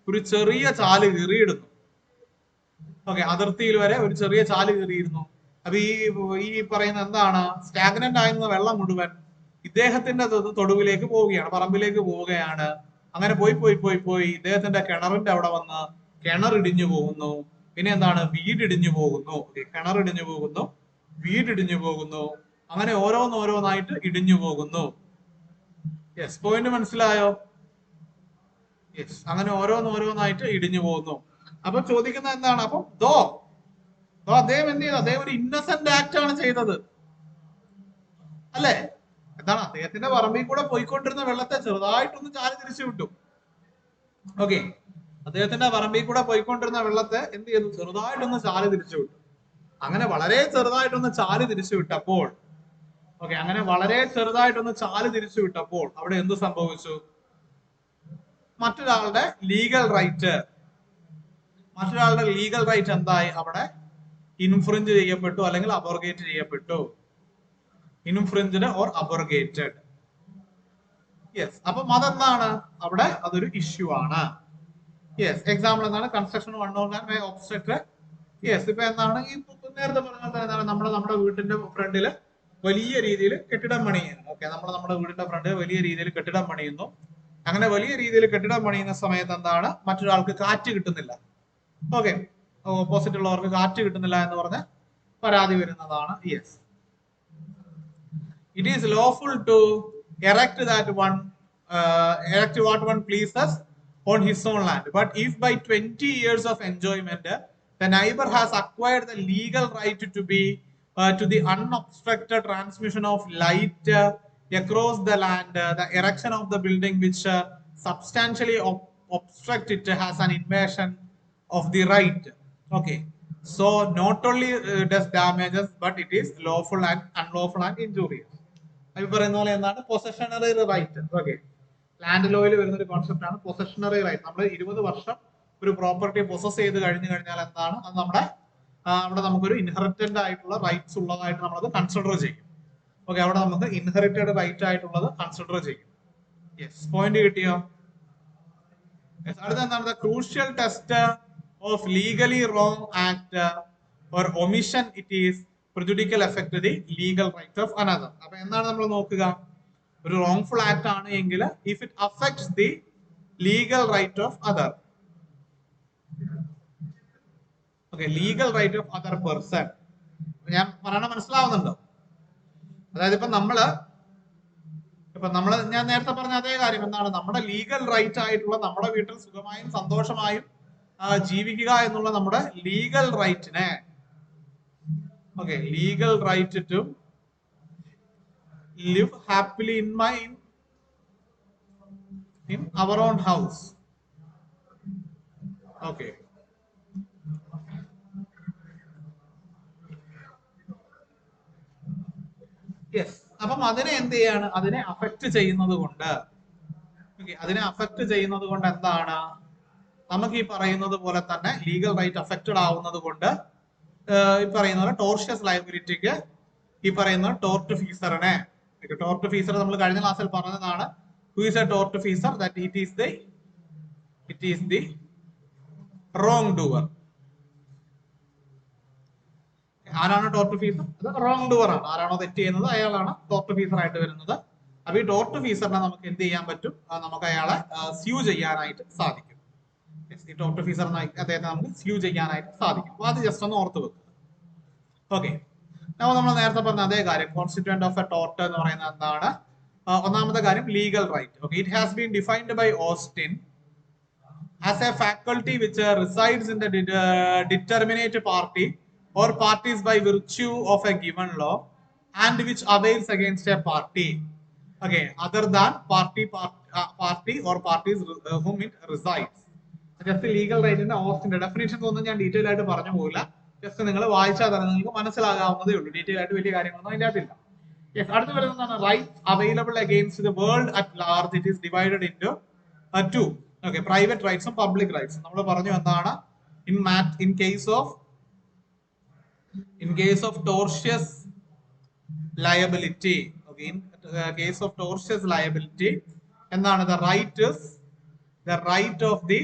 ഒരു ചെറിയ ചാല് കീറിയിടുന്നു. ഓക്കെ, അതിർത്തിയിൽ വരെ ഒരു ചെറിയ ചാല് കീറിയിരുന്നു. അപ്പൊ ഈ പറയുന്ന എന്താണ്, സ്റ്റാഗ്നന്റ് ആയിരുന്ന വെള്ളം മുഴുവൻ ഇദ്ദേഹത്തിന്റെ തൊടുവിലേക്ക് പോവുകയാണ്, പറമ്പിലേക്ക് പോവുകയാണ്. അങ്ങനെ പോയി ഇദ്ദേഹത്തിന്റെ കിണറിന്റെ അവിടെ വന്ന് കിണർ ഇടിഞ്ഞു പോകുന്നു. പിന്നെ എന്താണ്, വീടിടിഞ്ഞു പോകുന്നു. കിണർ ഇടിഞ്ഞു പോകുന്നു, വീടിടിഞ്ഞു പോകുന്നു. അങ്ങനെ ഓരോന്നോരോന്നായിട്ട് ഇടിഞ്ഞു പോകുന്നു. യെസ്, പോയിന്റ് മനസ്സിലായോ? യെസ്, അങ്ങനെ ഓരോന്നോരോന്നായിട്ട് ഇടിഞ്ഞു പോകുന്നു. അപ്പൊ ചോദിക്കുന്നത് എന്താണ്? അപ്പൊ അദ്ദേഹം എന്ത് ചെയ്തു? അദ്ദേഹം ഒരു ഇന്നസെന്റ് ആക്ട് ആണ് ചെയ്തത്, അല്ലെ? എന്താണ്, അദ്ദേഹത്തിന്റെ പറമ്പിൽ കൂടെ പോയിക്കൊണ്ടിരുന്ന വെള്ളത്തെ ചെറുതായിട്ടൊന്ന് ചാരി തിരിച്ചു വിട്ടു. ഓക്കെ, അദ്ദേഹത്തിന്റെ പറമ്പിൽ കൂടെ പോയിക്കൊണ്ടിരുന്ന വെള്ളത്തെ എന്ത് ചെയ്തു? ചെറുതായിട്ടൊന്ന് ചാരി തിരിച്ചു വിട്ടു. അങ്ങനെ വളരെ ചെറുതായിട്ടൊന്ന് ചാരി തിരിച്ചു വിട്ടപ്പോൾ, അങ്ങനെ വളരെ ചെറുതായിട്ടൊന്ന് ചാരി തിരിച്ചു വിട്ടപ്പോൾ അവിടെ എന്ത് സംഭവിച്ചു? മറ്റൊരാളുടെ ലീഗൽ റൈറ്റ് എന്തായി? അവിടെ ഇൻഫ്രിഞ്ച് ചെയ്യപ്പെട്ടു, അല്ലെങ്കിൽ അബോർഗേറ്റ് ചെയ്യപ്പെട്ടു. ഇൻഫ്രിഞ്ച്ഡ് ഓർ അബോർഗേറ്റഡ്. യെസ്, അപ്പം അതെന്താണ്? അവിടെ അതൊരു ഇഷ്യൂ ആണ്. യെസ്, എക്സാമ്പിൾ എന്താണ്? Construction obstruct. യെസ്, ഇപ്പൊ എന്താണ് ഈ നേരത്തെ പറഞ്ഞത്? എന്താണ്, നമ്മുടെ വീട്ടിന്റെ ഫ്രണ്ടില് വലിയ രീതിയിൽ കെട്ടിടം പണിയുന്നു. നമ്മുടെ വീടിന്റെ ഫ്രണ്ടിൽ വലിയ രീതിയിൽ കെട്ടിടം പണിയുന്നു. അങ്ങനെ വലിയ രീതിയിൽ കെട്ടിടം പണിയുന്ന സമയത്ത് എന്താണ്, മറ്റൊരാൾക്ക് കാറ്റ് കിട്ടുന്നില്ല. ഓപ്പോസിറ്റ് ഉള്ളവർക്ക് കാറ്റ് കിട്ടുന്നില്ല എന്ന് പറഞ്ഞ് പരാതി വരുന്നതാണ്. Yes, it is lawful to erect what one pleases on his own land, but if by 20 years of enjoyment the neighbor has acquired the legal right to the unobstructed transmission of light across the land, the erection of the building which substantially obstruct it has an invasion of the right. So not only does damages, but it is lawful and unlawful and injurious. ഈ പറയുന്ന പോലെ എന്താണ്? പൊസഷണറി right. Land ലോയിൽ വരുന്ന ഒരു concept ആണ് പൊസഷണറി right. നമ്മൾ 20 വർഷം ഒരു പ്രോപ്പർട്ടി പൊസസ് ചെയ്ത് കഴിഞ്ഞാൽ എന്താണ്, അത് അവിടെ നമുക്കൊരു ഇൻഹെറിറ്റന്റ് ആയിട്ടുള്ള റൈറ്റ്സ് ഉള്ളതായിട്ട് നമ്മളത് കൺസിഡർ ചെയ്യും. അവിടെ നമുക്ക് ഇൻഹെറിറ്റഡ് റൈറ്റ് ആയിട്ടുള്ളത് കൺസിഡർ ചെയ്യും. യെസ്, പോയിന്റ് കിട്ടിയോ? അടുത്ത എന്താണ്? The crucial test of legally wrong act or omission it is prejudicial affect the legal rights of another. അപ്പൊ എന്താണ് നമ്മൾ നോക്കുക? ഒരു wrongful act ആണ് എങ്കിൽ if it affects the legal right of other. legal right of other person. ഞാൻ പറയണ മനസ്സിലാവുന്നുണ്ടോ? അതായത് ഇപ്പൊ ഞാൻ നേരത്തെ പറഞ്ഞ അതേ കാര്യം എന്താണ്, നമ്മുടെ ലീഗൽ റൈറ്റ് ആയിട്ടുള്ള നമ്മുടെ വീട്ടിൽ സുഖമായും സന്തോഷമായും ജീവിക്കുക എന്നുള്ള നമ്മുടെ ലീഗൽ റൈറ്റിനെ, legal right to live happily in our own house. Yes, അപ്പം അതിനെ എന്ത് ചെയ്യാണ്? അതിനെ അഫക്ട് ചെയ്യുന്നത് കൊണ്ട് എന്താണ്, നമുക്ക് ഈ പറയുന്നത് പോലെ തന്നെ ലീഗൽ റൈറ്റ് അഫക്റ്റഡ് ആവുന്നത് കൊണ്ട് ഈ പറയുന്ന പോലെ ടോർഷ്യസ് ലയബിലിറ്റിക്ക് ഈ പറയുന്ന ടോർട്ട് ഫീസറിനെ, നമ്മൾ കഴിഞ്ഞ ക്ലാസ്സിൽ പറഞ്ഞതാണ്. Who is a tort feasor? That it is the wrong doer. ആരാണ് ടോർട്ട് ഫീസർ? അത് റോങ് ഡൂവർ ആണ്. ആരാണോ തെറ്റ് ചെയ്യുന്നത് അയാളാണ് ടോർട്ട് ഫീസർ ആയിട്ട് വരുന്നത്. അപ്പൊ ഈ ടോർട്ട് ഫീസറിനെ നമുക്ക് എന്ത് ചെയ്യാൻ പറ്റും? നമുക്ക് അയാളെ സ്യൂ ചെയ്യാനായിട്ട് സാധിക്കും. ഈ ടോർട്ട് ഫീസർ അദ്ദേഹത്തെ നമുക്ക് സ്യൂ ചെയ്യാനായിട്ട് സാധിക്കും. അപ്പൊ അത് ജസ്റ്റ് ഒന്ന് ഓർത്ത് വെക്കുക. നമ്മൾ നേരത്തെ പറഞ്ഞ അതേ കാര്യം, കോൺസ്റ്റിറ്റ്യൂന്റ് ഓഫ് എ ടോർട്ട് എന്ന് പറയുന്നത് എന്താണ്? ഒന്നാമത്തെ കാര്യം legal right. It has been defined by Austin as a faculty which resides in the determinate party or parties by virtue of a given law and which avails against a party other than party or parties whom it resides. Just legal റൈറ്റിന്റെ ഓസ്റ്റിന്റെ definitions ഒന്നും ഞാൻ detail ആയിട്ട് പറഞ്ഞു പോകില്ല. Just നിങ്ങൾ വായിച്ചാൽ തന്നെ നിങ്ങൾക്ക് മനസ്സിലാകാവുന്നതേ ഉള്ളൂ. ഡീറ്റെയിൽ ആയിട്ട് വലിയ കാര്യങ്ങളൊന്നും അതിനകത്തില്ല. അടുത്ത് വരുന്നതാണ് right available against the world at large. It is divided into two. Private റൈറ്റ്സും പബ്ലിക് റൈറ്റ്സും. നമ്മൾ പറഞ്ഞു എന്താണ്, in case of tortious liability, case of tortious liability എന്താണ്? the right of the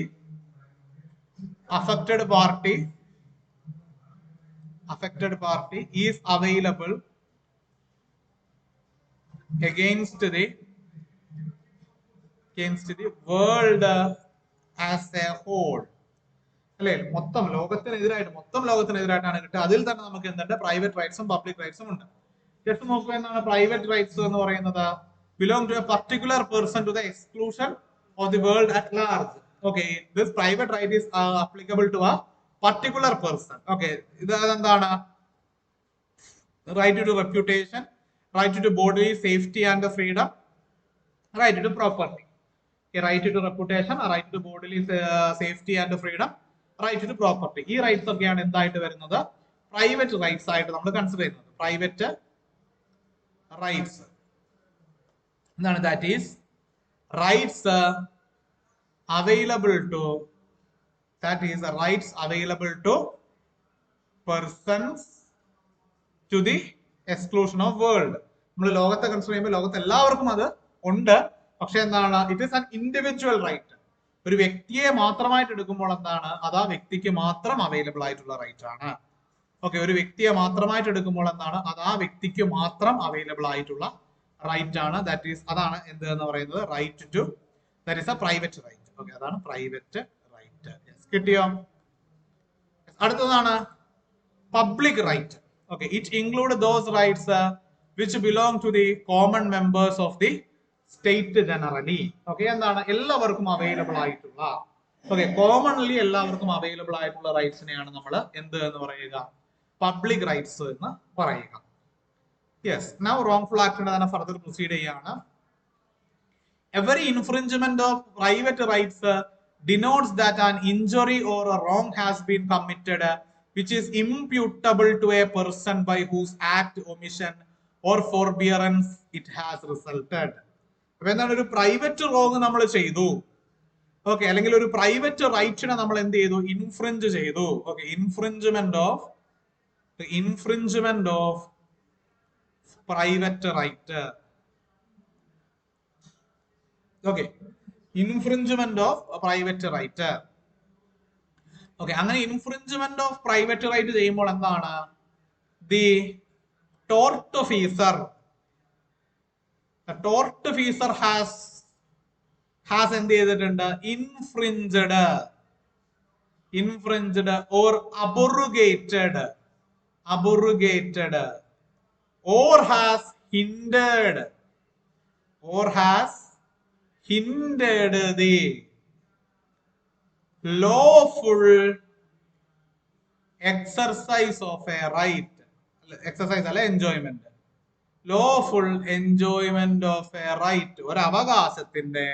affected party is available against the world as a whole. അല്ലെ, മൊത്തം ലോകത്തിനെതിരായിട്ടാണ് കിട്ടുക. അതിൽ തന്നെ നമുക്ക് എന്തുണ്ട്? പ്രൈവറ്റ് റൈറ്റ്സും പബ്ലിക് റൈറ്റ്സും ഉണ്ട്. ജസ്റ്റ് നോക്കുക, എന്താണ് പ്രൈവറ്റ് റൈറ്റ്സ് എന്ന് പറയുന്നത്? Belong to a particular person to the exclusion of the world at large. Okay, this private right is applicable to a particular person. Okay, ഇത് എന്താണ്? Right to reputation, right to body safety and freedom, right to property. Right to reputation, right to body safety and freedom, right to property. ഈ rights ഒക്കെയാണ് എന്തായിട്ട് വരുന്നത്? Private rights ആയിട്ട് നമ്മൾ consider ചെയ്യുന്നത്. Private rights എന്താണ്? That is rights available to persons to the exclusion of world. നമ്മൾ ലോകത്തെ കൺസിഡർ ചെയ്യുമ്പോൾ ലോകത്ത് എല്ലാവർക്കും അത് ഉണ്ട്. പക്ഷെ എന്താണ്? It is an individual right. ഒരു വ്യക്തിയെ മാത്രമായിട്ട് എടുക്കുമ്പോൾ എന്താണ്? അത് ആ വ്യക്തിക്ക് മാത്രം അവൈലബിൾ ആയിട്ടുള്ള റൈറ്റ് ആണ്. ഓക്കെ, ഒരു വ്യക്തിയെ മാത്രമായിട്ട് എടുക്കുമ്പോൾ എന്താണ്? അത് ആ വ്യക്തിക്ക് മാത്രം അവൈലബിൾ ആയിട്ടുള്ള റൈറ്റ് ആണ്. ദാറ്റ് ഈസ്, അതാണ് എന്ത് എന്ന് പറയുന്നത്? Right to, that is a private right. Okay, അതാണ് പ്രൈവറ്റ് റൈറ്റ്. കിട്ടിയോ? അടുത്തതാണ് public right. Okay, it include those rights which belong to the common members of the state generally. Okay, എന്താണ്? എല്ലാവർക്കും അവൈലബിൾ ആയിട്ടുള്ള, ഓക്കെ, കോമൺലി എല്ലാവർക്കും available ആയിട്ടുള്ള റൈറ്റ്സിനെയാണ് നമ്മൾ എന്ത് എന്ന് പറയുക? പബ്ലിക് റൈറ്റ്സ് എന്ന് പറയുക. യെസ്, നൗ wrongful ആക്ടിന്റെ തന്നെ ഫർദർ പ്രൊസീഡ് ചെയ്യാണ്. Every infringement of private rights denotes that an injury or a wrong has been committed which is imputable to a person by whose act, omission or forbearance it has resulted. അപ്പൊ എന്താണ്? ഒരു private wrong നമ്മൾ ചെയ്തു, okay, അല്ലെങ്കിൽ ഒരു private റൈറ്റിനെ നമ്മൾ എന്ത് ചെയ്തു? ഇൻഫ്രിഞ്ച് ചെയ്തു. Okay, infringement of private right. Okay, infringement of private right. Okay, അങ്ങനെ ഇൻഫ്രിഞ്ച്മെന്റ് ഓഫ് പ്രൈവറ്റ് റൈറ്റ് ചെയ്യുമ്പോൾ എന്താണ്? ദി ടോർട്ട്ഫീസർ ഹാസ് എന്ത് ചെയ്തിട്ടുണ്ട്? Infringed or abrogated or has hindered the lawful exercise of a right. enjoyment of a right. ഒരു അവകാശത്തിന്റെ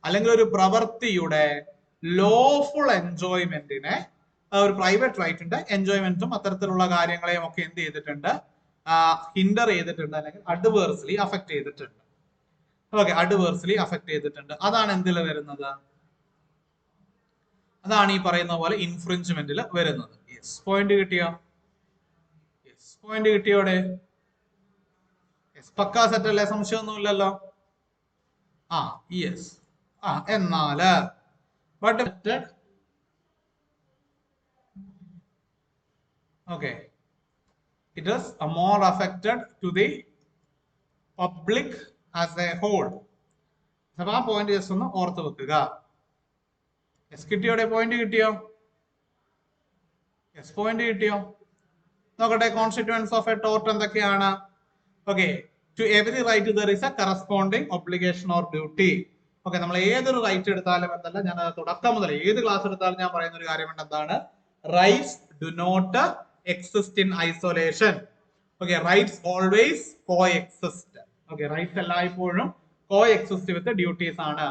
അല്ലെങ്കിൽ ഒരു പ്രവൃത്തിയുടെ lawful എൻജോയ്മെന്റിനെ, ഒരു പ്രൈവറ്റ് റൈറ്റിന്റെ എൻജോയ്മെന്റും അത്തരത്തിലുള്ള കാര്യങ്ങളെയും ഒക്കെ എന്ത് ചെയ്തിട്ടുണ്ട്? ഹിൻഡർ ചെയ്തിട്ടുണ്ട്, അല്ലെങ്കിൽ അഡ്വേഴ്സ്ലി അഫക്ട് ചെയ്തിട്ടുണ്ട്. ഓക്കെ, അഡ്വേഴ്സ്ലി അഫക്ട് ചെയ്തിട്ടുണ്ട്. അതാണ് എന്തിൽ വരുന്നത്? അതാണ് ഈ പറയുന്ന പോലെ ഇൻഫ്രിഞ്ച്മെന്റിൽ വരുന്നത്. യെസ്, പോയിന്റ് കിട്ടിയോ? യെസ്, പോയിന്റ് കിട്ടിയോടെ? യെസ്, പക്കാ സെറ്റ് അല്ലേ? സംശയമൊന്നുമില്ലല്ലോ. യെസ്. എന്നാല് but okay, it is more affected to the public as a whole. അപ്പൊ ആ പോയിന്റ് ജസ്റ്റ് ഒന്ന് ഓർത്ത് വെക്കുക. യെസ്, കിട്ടിയോടെ? പോയിന്റ് കിട്ടിയോ? യെസ്, പോയിന്റ് കിട്ടിയോ? നോക്കട്ടെ, കോൺസ്റ്റിറ്റ്യൂവൻസ് ഓഫ് എ ടോർട്ട് എന്തൊക്കെയാണ്? Okay, to every right there is a corresponding obligation or duty. Okay, നമ്മൾ ഏതൊരു റൈറ്റ് എടുത്താലും എന്നല്ല, ഞാൻ തുടക്കം മുതൽ ഏത് ക്ലാസ് എടുത്താലും ഞാൻ പറയുന്ന ഒരു കാര്യമുണ്ട്. എന്താണ്? Rights do not exist in isolation. Okay, rights always coexist. Okay, rights എല്ലായ്പ്പോഴും coexist with the duties ആണ്.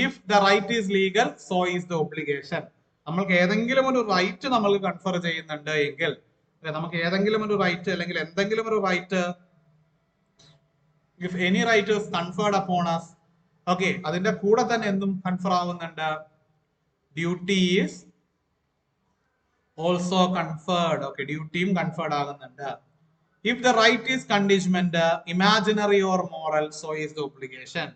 If the right is legal, so is the obligation. നമ്മൾക്ക് ഏതെങ്കിലും ഒരു റൈറ്റ് നമ്മൾ കൺഫർ ചെയ്യുന്നുണ്ട് എങ്കിൽ, നമുക്ക് ഏതെങ്കിലും ഒരു റൈറ്റ് അല്ലെങ്കിൽ എന്തെങ്കിലും ഒരു right, if any right is conferred upon us, okay, അതിന്റെ കൂടെ തന്നെ എന്തും കൺഫർ ആവുന്നുണ്ട്? Duty is also conferred. Okay, ഡ്യൂട്ടിയും കൺഫേർഡ് ആകുന്നുണ്ട്. If the right is contingent, imaginary or moral, so is the obligation.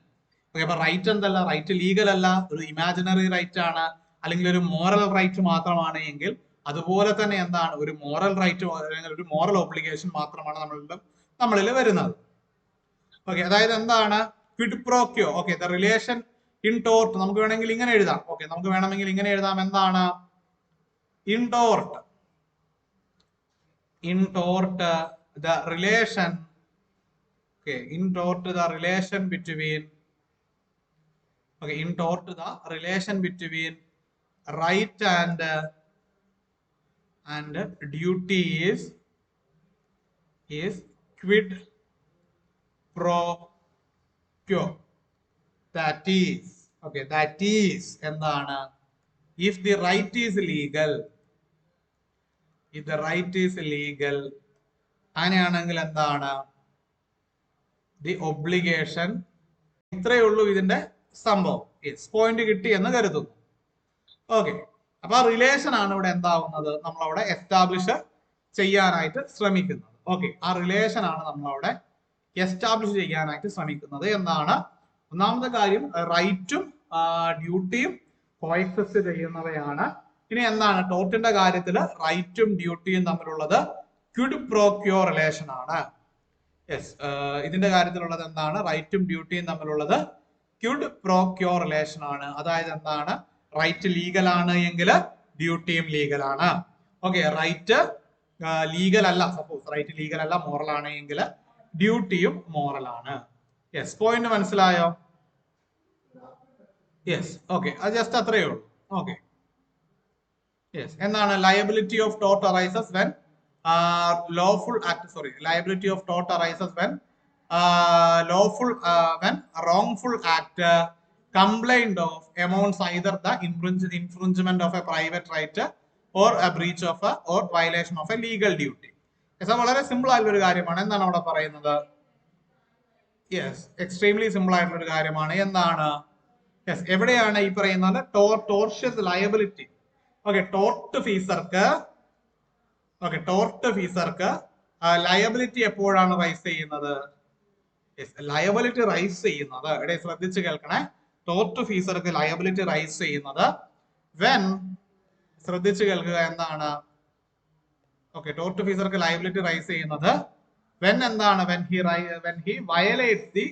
Okay, അപ്പൊ റൈറ്റ് എന്തല്ല? റൈറ്റ് ലീഗൽ അല്ല, ഒരു ഇമാജിനറി റൈറ്റ് ആണ്, അല്ലെങ്കിൽ ഒരു മോറൽ റൈറ്റ് മാത്രമാണ് എങ്കിൽ അതുപോലെ തന്നെ എന്താണ്? ഒരു മോറൽ റൈറ്റ് അല്ലെങ്കിൽ ഒരു മോറൽ ഒബ്ലിഗേഷൻ മാത്രമാണ് നമ്മളിൽ വരുന്നത്. ഓക്കെ, അതായത് എന്താണ് quid pro quo. Okay, the relation in tort നമുക്ക് വേണമെങ്കിൽ ഇങ്ങനെ എഴുതാം. ഓക്കെ, നമുക്ക് വേണമെങ്കിൽ ഇങ്ങനെ എഴുതാം. എന്താണ് in tort? In tort the relation, okay, in tort the relation between, okay, in tort the relation between right and duty is quid pro quo. That is, okay, that is എന്താണ്, if the right is legal, if the right is legal, അങ്ങനെയാണെങ്കിൽ എന്താണ് the obligation. ഇത്രയേ ഉള്ളൂ ഇതിന്റെ സംഭവം. Yes, point കിട്ടി എന്ന് കരുതുന്നു. ഓക്കെ, അപ്പൊ ആ റിലേഷൻ ആണ് ഇവിടെ എന്താവുന്നത്, നമ്മളവിടെ എസ്റ്റാബ്ലിഷ് ചെയ്യാനായിട്ട് ശ്രമിക്കുന്നത്. ഓക്കെ, ആ റിലേഷൻ ആണ് നമ്മളവിടെ എസ്റ്റാബ്ലിഷ് ചെയ്യാനായിട്ട് ശ്രമിക്കുന്നത്. എന്താണ് ഒന്നാമത്തെ കാര്യം, റൈറ്റും ഡ്യൂട്ടിയും കോഎക്സിസ്റ്റ് ചെയ്യുന്നവയാണ്. ഇനി എന്താണ് ടോർട്ടിന്റെ കാര്യത്തിൽ റൈറ്റും ഡ്യൂട്ടിയും തമ്മിലുള്ളത് ക്വിഡ് പ്രോ ക്യോ റിലേഷൻ ആണ്. യെസ്, ഇതിന്റെ കാര്യത്തിലുള്ളത് എന്താണ്, റൈറ്റും ഡ്യൂട്ടിയും തമ്മിലുള്ളത് ക്വിഡ് പ്രോ ക്യോ റിലേഷൻ ആണ്. അതായത് എന്താണ്, റൈറ്റ് ലീഗൽ ആണ് എങ്കിൽ ഡ്യൂട്ടിയും ലീഗൽ ആണ്. ഓക്കെ, റൈറ്റ് ലീഗൽ അല്ല, സപ്പോസ് റൈറ്റ് ലീഗൽ അല്ല, മോറൽ ആണ് എങ്കിൽ ഡ്യൂട്ടിയും മോറൽ ആണ്. യെസ്, പോയിന്റ് മനസ്സിലായോ? യെസ്, ഓക്കെ, അത് ജസ്റ്റ് അത്രയേ ഉള്ളൂ. ഓക്കെ, യെസ്, എന്താണ് liability of tort arises when lawful act, sorry, liability of tort arises when when wrongful act complained of amounts either the infringement of a private right or a breach of a or violation of a legal duty. വളരെ simple ആയിട്ടുള്ള ഒരു കാര്യമാണ്. എന്താണ് അവിടെ പറയുന്നത്? Yes, extremely simple ആയിട്ടുള്ള ഒരു കാര്യമാണ്. എന്താണ്? യെസ്, എവിടെയാണ് ഈ പറയുന്നത് ടോർഷ്യസ് ലയബിലിറ്റി. ഓക്കെ, ടോർട്ട് ഫീസർക്ക്, ഓക്കെ, ടോർട്ട് ഫീസർക്ക് ലയബിലിറ്റി എപ്പോഴാണ് റൈസ് ചെയ്യുന്നത്? ലയബിലിറ്റി റൈസ് ചെയ്യുന്നത്, ഇവിടെ ശ്രദ്ധിച്ച് കേൾക്കണേ, ടോർട്ട് ഫീസർക്ക് ലയബിലിറ്റി റൈസ് ചെയ്യുന്നത് വെൻ, ശ്രദ്ധിച്ച് കേൾക്കുക, എന്താണ്? ഓക്കെ, ടോർട്ട് ഫീസർക്ക് ലയബിലിറ്റി റൈസ് ചെയ്യുന്നത് വെൻ എന്താണ്, when he violates the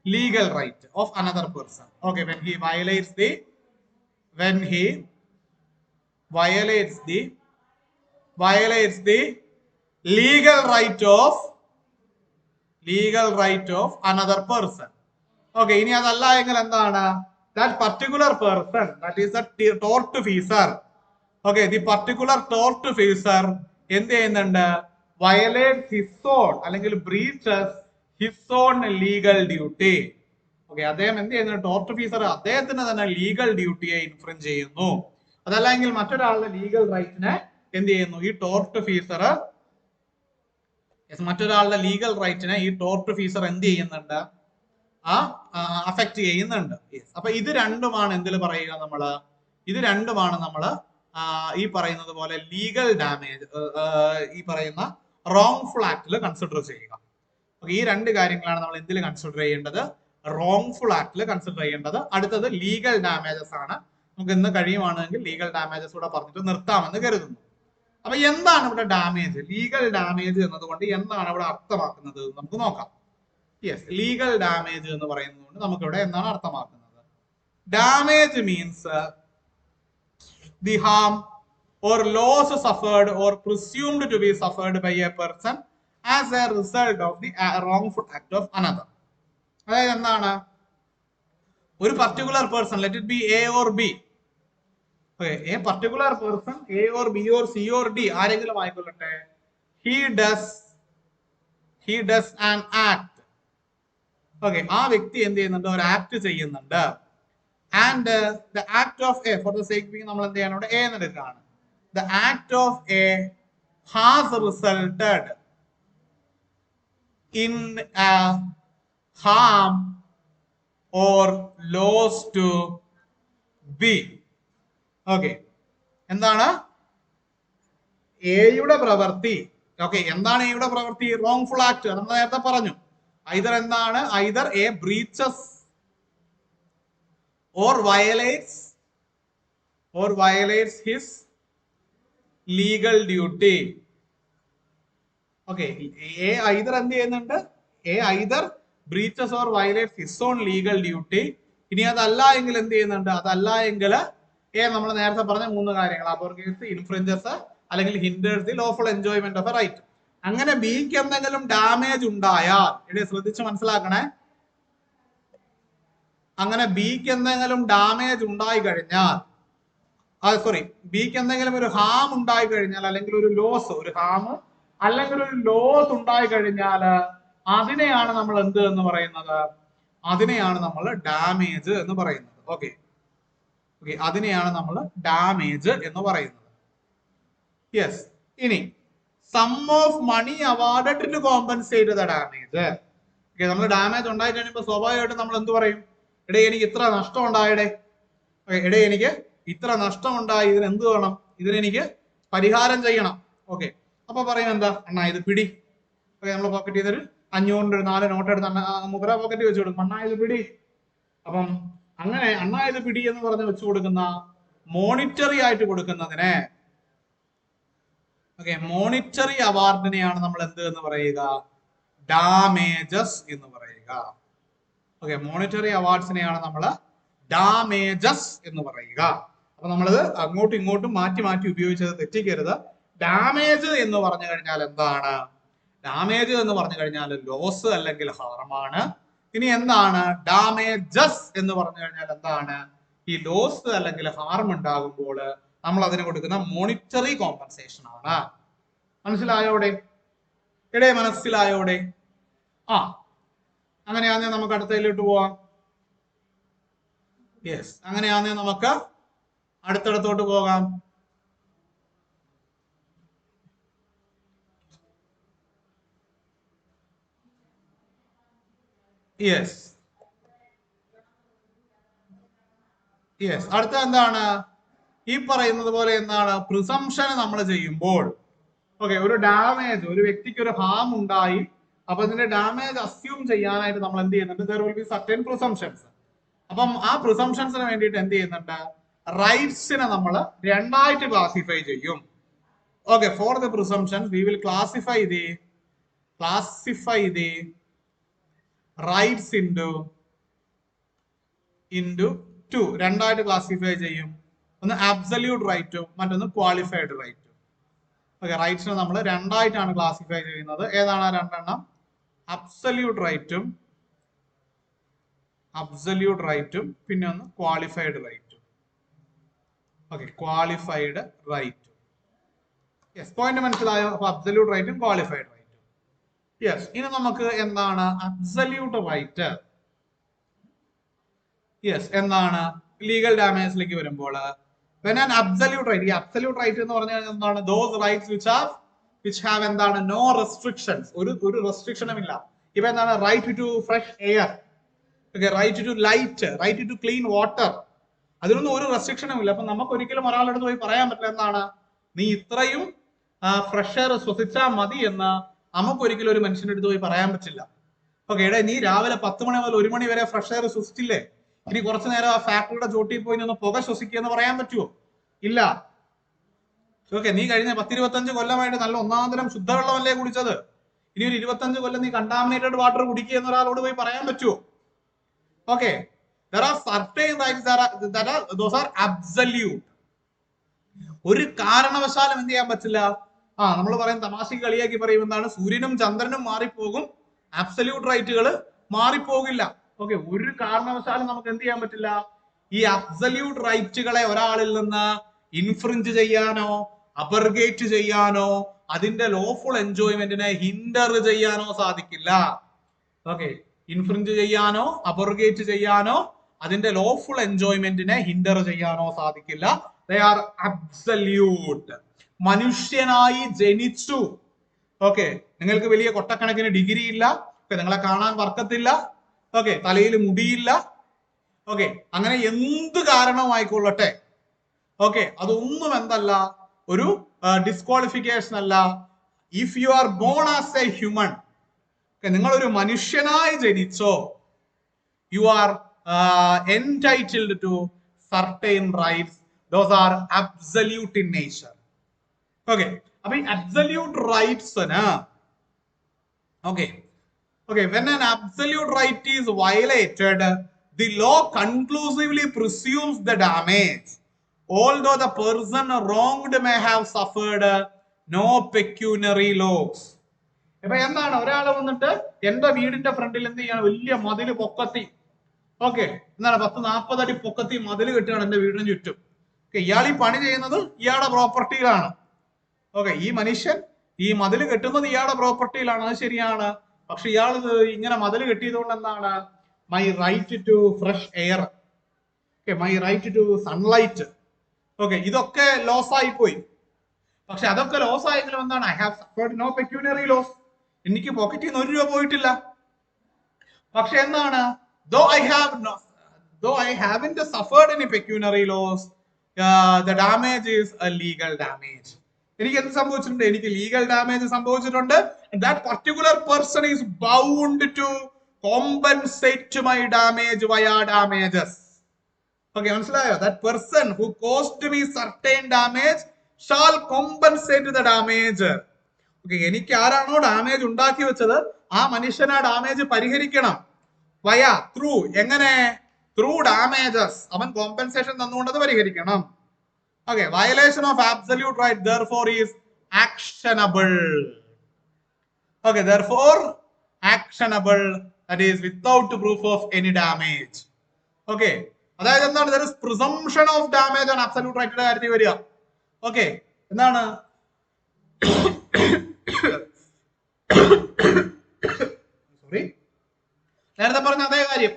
legal right of another person. Okay, when he violates the legal right of another person. Okay, ഇനി അതല്ല എങ്കിൽ എന്താണ്, that particular person, that is the tort feeser. Okay, the particular tort feeser എന്ത് ചെയ്യുന്നുണ്ട്, violates his own അല്ലെങ്കിൽ breaches his own legal duty. Okay, അദ്ദേഹം എന്ത് ചെയ്യുന്നു, ടോർട്ട് ഫീസർ അദ്ദേഹത്തിന് തന്നെ ലീഗൽ ഡ്യൂട്ടിയെ ഇൻഫ്രിഞ്ച് ചെയ്യുന്നു. അതല്ലെങ്കിൽ മറ്റൊരാളുടെ ലീഗൽ റൈറ്റിനെ എന്ത് ചെയ്യുന്നു, ഈ ടോർട്ട് ഫീസർ, മറ്റൊരാളുടെ ലീഗൽ റൈറ്റിനെ ഈ ടോർട്ട് ഫീസർ എന്ത് ചെയ്യുന്നുണ്ട്, അഫക്ട് ചെയ്യുന്നുണ്ട്. അപ്പൊ ഇത് രണ്ടുമാണ് എന്തിൽ പറയുക നമ്മള്, ഇത് രണ്ടുമാണ് നമ്മള് ഈ പറയുന്നത് പോലെ ലീഗൽ ഡാമേജ്, ഈ പറയുന്ന റോങ്ഫുൾ ആക്ടിൽ കൺസിഡർ ചെയ്യുക. ഈ രണ്ട് കാര്യങ്ങളാണ് നമ്മൾ എന്തിൽ കൺസിഡർ ചെയ്യേണ്ടത്, റോങ്ഫുൾ ആക്ടിൽ കൺസിഡർ ചെയ്യേണ്ടത്. അടുത്തത് ലീഗൽ ഡാമേജസ് ആണ്. നമുക്ക് ഇന്ന് കഴിയുവാണെങ്കിൽ ലീഗൽ ഡാമേജസ് കൂടെ പറഞ്ഞിട്ട് നിർത്താമെന്ന് കരുതുന്നു. അപ്പൊ എന്താണ് ഇവിടെ ഡാമേജ്, ലീഗൽ ഡാമേജ് എന്നതുകൊണ്ട് എന്താണ് ഇവിടെ അർത്ഥമാക്കുന്നത് നമുക്ക് നോക്കാം. യെസ്, ലീഗൽ ഡാമേജ് എന്ന് പറയുന്നതുകൊണ്ട് നമുക്ക് ഇവിടെ എന്താണ് അർത്ഥമാക്കുന്നത്? Damage means the harm or loss suffered or presumed to be suffered by a person as a result of the wrongful act of another. അതായത് എന്താണ്, ഒരു particular person, let it be A or B, a particular person, A or B or C or D, ആരെങ്കിലും ആയിക്കൊള്ളട്ടെ, he does an act. Okay, ആ വ്യക്തി എന്ത് ചെയ്യുന്നുണ്ട്, ഒരു ആക്ട് ചെയ്യുന്നുണ്ട്. And the act of A, for the sake being നമ്മൾ എന്ത് ചെയ്യണം, ഇവിടെ A എന്ന് എടുക്കുകയാണ്. The act of A has resulted in a harm or loss to B. Okay, എന്താണ് എയുടെ പ്രവൃത്തി? ഓക്കെ, എന്താണ് എയുടെ പ്രവൃത്തി? Wrongful act. നമ്മൾ നേരത്തെ പറഞ്ഞു, ഐദർ എന്താണ്, either A breaches or violates his legal duty. Okay, A either എന്ത് ചെയ്യുന്നുണ്ട്, A either breaches or violates his own legal duty. ഇനി അതല്ല എങ്കിൽ എന്ത് ചെയ്യുന്നുണ്ട്? അതല്ല എങ്കിൽ നമ്മൾ നേരത്തെ പറഞ്ഞ 3 കാര്യങ്ങൾ, അബോർഗേറ്റ്സ്, ഇൻഫ്രിഞ്ചസ് അല്ലെങ്കിൽ hinders the lawful enjoyment of a right. അങ്ങനെ ബിക്ക് എന്തെങ്കിലും ഡാമേജ് ഉണ്ടായാൽ, ഇവിടെ ശ്രദ്ധിച്ച് മനസ്സിലാക്കണേ, അങ്ങനെ ബിക്ക് എന്തെങ്കിലും ഡാമേജ് ഉണ്ടായി കഴിഞ്ഞാൽ, ബിക്ക് എന്തെങ്കിലും ഒരു ഹാം ഉണ്ടായി കഴിഞ്ഞാൽ, അല്ലെങ്കിൽ ഒരു ലോസ്, ഒരു ഹാം അല്ലെങ്കിൽ ഒരു ലോസ് ഉണ്ടായി കഴിഞ്ഞാൽ അതിനെയാണ് നമ്മൾ എന്ത് എന്ന് പറയുന്നത്? അതിനെയാണ് നമ്മൾ ഡാമേജ് എന്ന് പറയുന്നത്. ഓക്കെ, അതിനെയാണ് നമ്മൾ ഡാമേജ് എന്ന് പറയുന്നത്. യെസ്. ഇനി some of money awarded to compensate the damage. നമ്മൾ ഡാമേജ് ഉണ്ടായി കഴിയുമ്പോൾ സ്വാഭാവികമായിട്ടും നമ്മൾ എന്ത് പറയും? എടേ എനിക്ക് ഇത്ര നഷ്ടം ഉണ്ടായടേ, എടേ എനിക്ക് ഇത്ര നഷ്ടം ഉണ്ടായി, ഇതിന് എന്ത് വേണം? ഇതിനെനിക്ക് പരിഹാരം ചെയ്യണം. ഓക്കെ, അപ്പൊ പറയും എന്താ? അണ്ണാ ഇത് പിടി. നമ്മൾ പോക്കറ്റ് ചെയ്തൊരു 500 ഒരു 4 നോട്ട് എടുത്ത് മുദ്ര പോക്കറ്റ് വെച്ച് കൊടുക്കും. അണ്ണാ ഇത് പിടി. അപ്പം അങ്ങനെ അണ്ണാ ഇത് പിടി എന്ന് പറഞ്ഞ് വെച്ചു കൊടുക്കുന്ന, മോണിറ്ററി ആയിട്ട് കൊടുക്കുന്നതിനെ, മോണിറ്ററി അവാർഡിനെയാണ് നമ്മൾ എന്ത് എന്ന് പറയുക? ഡാമേജസ് എന്ന് പറയുക. മോണിറ്ററി അവാർഡ്സിനെയാണ് നമ്മൾ ഡാമേജസ് എന്ന് പറയുക. അപ്പൊ നമ്മളത് അങ്ങോട്ടും ഇങ്ങോട്ടും മാറ്റി മാറ്റി ഉപയോഗിച്ചത് തെറ്റിക്കരുത്. ഡാമേജ് എന്ന് പറഞ്ഞു കഴിഞ്ഞാൽ എന്താണ്? ഡാമേജ് എന്ന് പറഞ്ഞു കഴിഞ്ഞാൽ ലോസ് അല്ലെങ്കിൽ ഹാർമാണ്. ഇനി എന്താണ് ഡാമേജസ് എന്ന് പറഞ്ഞു കഴിഞ്ഞാൽ എന്താണ്? ഈ ലോസ് അല്ലെങ്കിൽ ഹാർം ഉണ്ടാകുമ്പോൾ നമ്മൾ അതിന് കൊടുക്കുന്ന മോണിറ്ററി കോമ്പൻസേഷൻ ആണ്. മനസ്സിലായോടെ? മനസ്സിലായോടെ? അങ്ങനെയാണെങ്കിൽ നമുക്ക് അടുത്തതിലോട്ട് പോവാം. യെസ്, അങ്ങനെയാണെങ്കിൽ നമുക്ക് അടുത്തടത്തോട്ട് പോകാം. യെസ്, അടുത്ത എന്താണ്? ഈ പറയുന്നത് പോലെ എന്താണ്? പ്രിസംഷൻ നമ്മൾ ചെയ്യുമ്പോൾ, ഒരു ഡാമേജ്, ഒരു വ്യക്തിക്ക് ഒരു ഹാം ഉണ്ടായി, അപ്പൊ ഇതിന്റെ ഡാമേജ് അസ്യൂം ചെയ്യാനായിട്ട് നമ്മൾ എന്ത് ചെയ്യുന്നുണ്ട്? there will be certain presumptions. അപ്പം ആ പ്രിസംഷൻസിന് വേണ്ടിയിട്ട് എന്ത് ചെയ്യുന്നുണ്ട്? റൈറ്റ്സിനെ നമ്മൾ രണ്ടായിട്ട് ക്ലാസിഫൈ ചെയ്യും. For the presumptions we will classify the rights into two. രണ്ടായിട്ട് ക്ലാസിഫൈ ചെയ്യും. ഒന്ന് അബ്സല്യൂട്ട് റൈറ്റും മറ്റൊന്ന് ക്വാളിഫൈഡ് റൈറ്റും. റൈറ്റ്സിനെ നമ്മൾ രണ്ടായിട്ടാണ് ക്ലാസിഫൈ ചെയ്യുന്നത്. ഏതാണ് ആ രണ്ടെണ്ണം? അബ്സല്യൂട്ട് റൈറ്റും പിന്നെ ഒന്ന് ക്വാളിഫൈഡ് റൈറ്റും. ക്വാളിഫൈഡ് റൈറ്റും. പോയിന്റ് മനസ്സിലായോ? അപ്പൊ അബ്സല്യൂട്ട് റൈറ്റും ക്വാളിഫൈഡ് റൈറ്റും. ഇനി നമുക്ക് എന്താണ് അബ്സല്യൂട്ട് റൈറ്റ്? എന്താണ്? ലീഗൽ ഡാമേജിലേക്ക് വരുമ്പോൾ when an absolute right, ഈ അബ്സല്യൂട്ട് റൈറ്റ് എന്ന് പറഞ്ഞാൽ എന്താണ്? those rights which have എന്താണ്? no restrictions, ഒരു റെസ്ട്രിക്ഷനും ഇല്ല. ഇപ്പൊ എന്താണ്? Right to fresh air, right to light, right to clean water, അതിനൊന്നും ഒരു റെസ്ട്രിക്ഷനും ഇല്ല. അപ്പൊ നമുക്ക് ഒരിക്കലും ഒരാളുടെ അടുത്ത് പോയി പറയാൻ പറ്റില്ല എന്താണ്? നീ ഇത്രയും ഫ്രഷ് എയർ ശ്വസിച്ചാൽ മതി എന്ന് നമുക്ക് ഒരിക്കലും ഒരു മനുഷ്യന്റെ അടുത്ത് പോയി പറയാൻ പറ്റില്ല. നീ രാവിലെ 10 മണി മുതൽ 1 മണി വരെ ഫ്രഷ് എയർ ശ്വസിച്ചില്ലേ, ഇനി കുറച്ചു നേരം ആ ഫാക്ടറിയുടെ ചോട്ടിൽ പോയി നിന്ന് പുക ശ്വസിക്കുക എന്ന് പറയാൻ പറ്റുമോ? ഇല്ല. നീ കഴിഞ്ഞ 10-25 കൊല്ലമായിട്ട് നല്ല ഒന്നാന്തരം ശുദ്ധവെള്ളമല്ലേ കുടിച്ചത്, ഇനി ഒരു 25 കൊല്ലം നീ കണ്ടാമിനേറ്റഡ് വാട്ടർ കുടിക്കുക എന്ന ഒരാളോട് പോയി പറയാൻ പറ്റുമോ? there are certain rights that those are absolute. ഒരു കാരണവശാലും എന്ത് ചെയ്യാൻ പറ്റില്ല. നമ്മൾ പറയും, തമാശക്ക് കളിയാക്കി പറയും എന്താണ്? സൂര്യനും ചന്ദ്രനും മാറിപ്പോകും, അബ്സല്യൂട്ട് റൈറ്റുകൾ മാറിപ്പോകില്ല. ഒരു കാരണവശാലും നമുക്ക് എന്ത് ചെയ്യാൻ പറ്റില്ല? ഈ അബ്സല്യൂട്ട് റൈറ്റുകളെ ഒരാളിൽ നിന്ന് ഇൻഫ്രിഞ്ച് ചെയ്യാനോ അബർഗേറ്റ് ചെയ്യാനോ അതിന്റെ ലോഫുൾ എൻജോയ്മെന്റിനെ ഹിൻഡർ ചെയ്യാനോ സാധിക്കില്ല. ഇൻഫ്രിഞ്ച് ചെയ്യാനോ അബർഗേറ്റ് ചെയ്യാനോ അതിന്റെ ലോഫുൾ എൻജോയ്മെന്റിനെ ഹിൻഡർ ചെയ്യാനോ സാധിക്കില്ല. They are absolute. മനുഷ്യനായി ജനിച്ചു. നിങ്ങൾക്ക് വലിയ കൊട്ടക്കണക്കിന് ഡിഗ്രി ഇല്ല, നിങ്ങളെ കാണാൻ വർക്കത്തില്ല, തലയിൽ മുടിയില്ല, അങ്ങനെ എന്ത് കാരണമായിക്കൊള്ളട്ടെ, അതൊന്നും എന്തല്ല, ഒരു ഡിസ്ക്വാളിഫിക്കേഷൻ അല്ല. If you are born as a human, നിങ്ങളൊരു മനുഷ്യനായി ജനിച്ചോ, you are entitled to certain rights. Those are absolute in nature. അപ്പൊ ഈ അബ്സല്യൂട്ട് റൈറ്റ്സിന് Okay, when an absolute right is violated, the law conclusively presumes the damage, although the person wronged may have suffered no pecuniary loss. ഇപ്പൊ എന്താണ് ഒരാൾ വന്നിട്ട് എന്റെ വീടിന്റെ ഫ്രണ്ടിൽ എന്ത് ചെയ്യാണ്, വലിയ മതില് പൊക്കത്തി, ഓക്കെ, എന്താണ് 10-40 അടി പൊക്കത്തി മതില് കെട്ടുകയാണ് എന്റെ വീടിന് ചുറ്റും. ഇയാൾ ഈ പണി ചെയ്യുന്നത് ഇയാളുടെ പ്രോപ്പർട്ടിയിലാണ്. ഓക്കെ, ഈ മനുഷ്യൻ ഈ മതില് കെട്ടുന്നത് ഇയാളുടെ പ്രോപ്പർട്ടിയിലാണ്, അത് ശരിയാണ്. പക്ഷെ ഇയാൾ ഇങ്ങനെ മതില് കെട്ടിയതുകൊണ്ട് എന്താണ്, my right to fresh air, my right to sunlight, okay, ഇതൊക്കെ ലോസ് ആയി പോയി. പക്ഷെ അതൊക്കെ ലോസ് ആയെങ്കിലും എന്താണ്, I have suffered no pecuniary loss, എനിക്ക് പോക്കറ്റിൽ നിന്ന് 1 രൂപ പോയിട്ടില്ല. പക്ഷെ എന്താണ്, though I haven't suffered any pecuniary loss, the damage is a legal damage. എനിക്ക് എന്ത് സംഭവിച്ചിട്ടുണ്ട്, എനിക്ക് ലീഗൽ ഡാമേജ് സംഭവിച്ചിട്ടുണ്ട്. That particular person is bound to compensate my damage via damages. Okay, മനസ്സിലായോ? That person who caused me certain damage shall compensate the damage. Okay, എനിക്ക് ആരാണോ damage ഉണ്ടാക്കി വെച്ചത് ആ മനുഷ്യൻ ആ ഡാമേജ് പരിഹരിക്കണം. വയ ത്രൂ, എങ്ങനെ, ത്രൂ ഡാമേജസ്, അവൻ കോമ്പൻസേഷൻ തന്നുകൊണ്ട് അത് പരിഹരിക്കണം. Okay, violation of absolute right therefore is actionable. Okay, therefore actionable, that is without proof of any damage. Okay, അതായത് എന്താണ്, there is presumption of damage on absolute right യുടെ കാര്യത്തിൽ വരിക. Okay, എന്താണ്, സോറി, നേരത്തെ പറഞ്ഞ അതേ കാര്യം.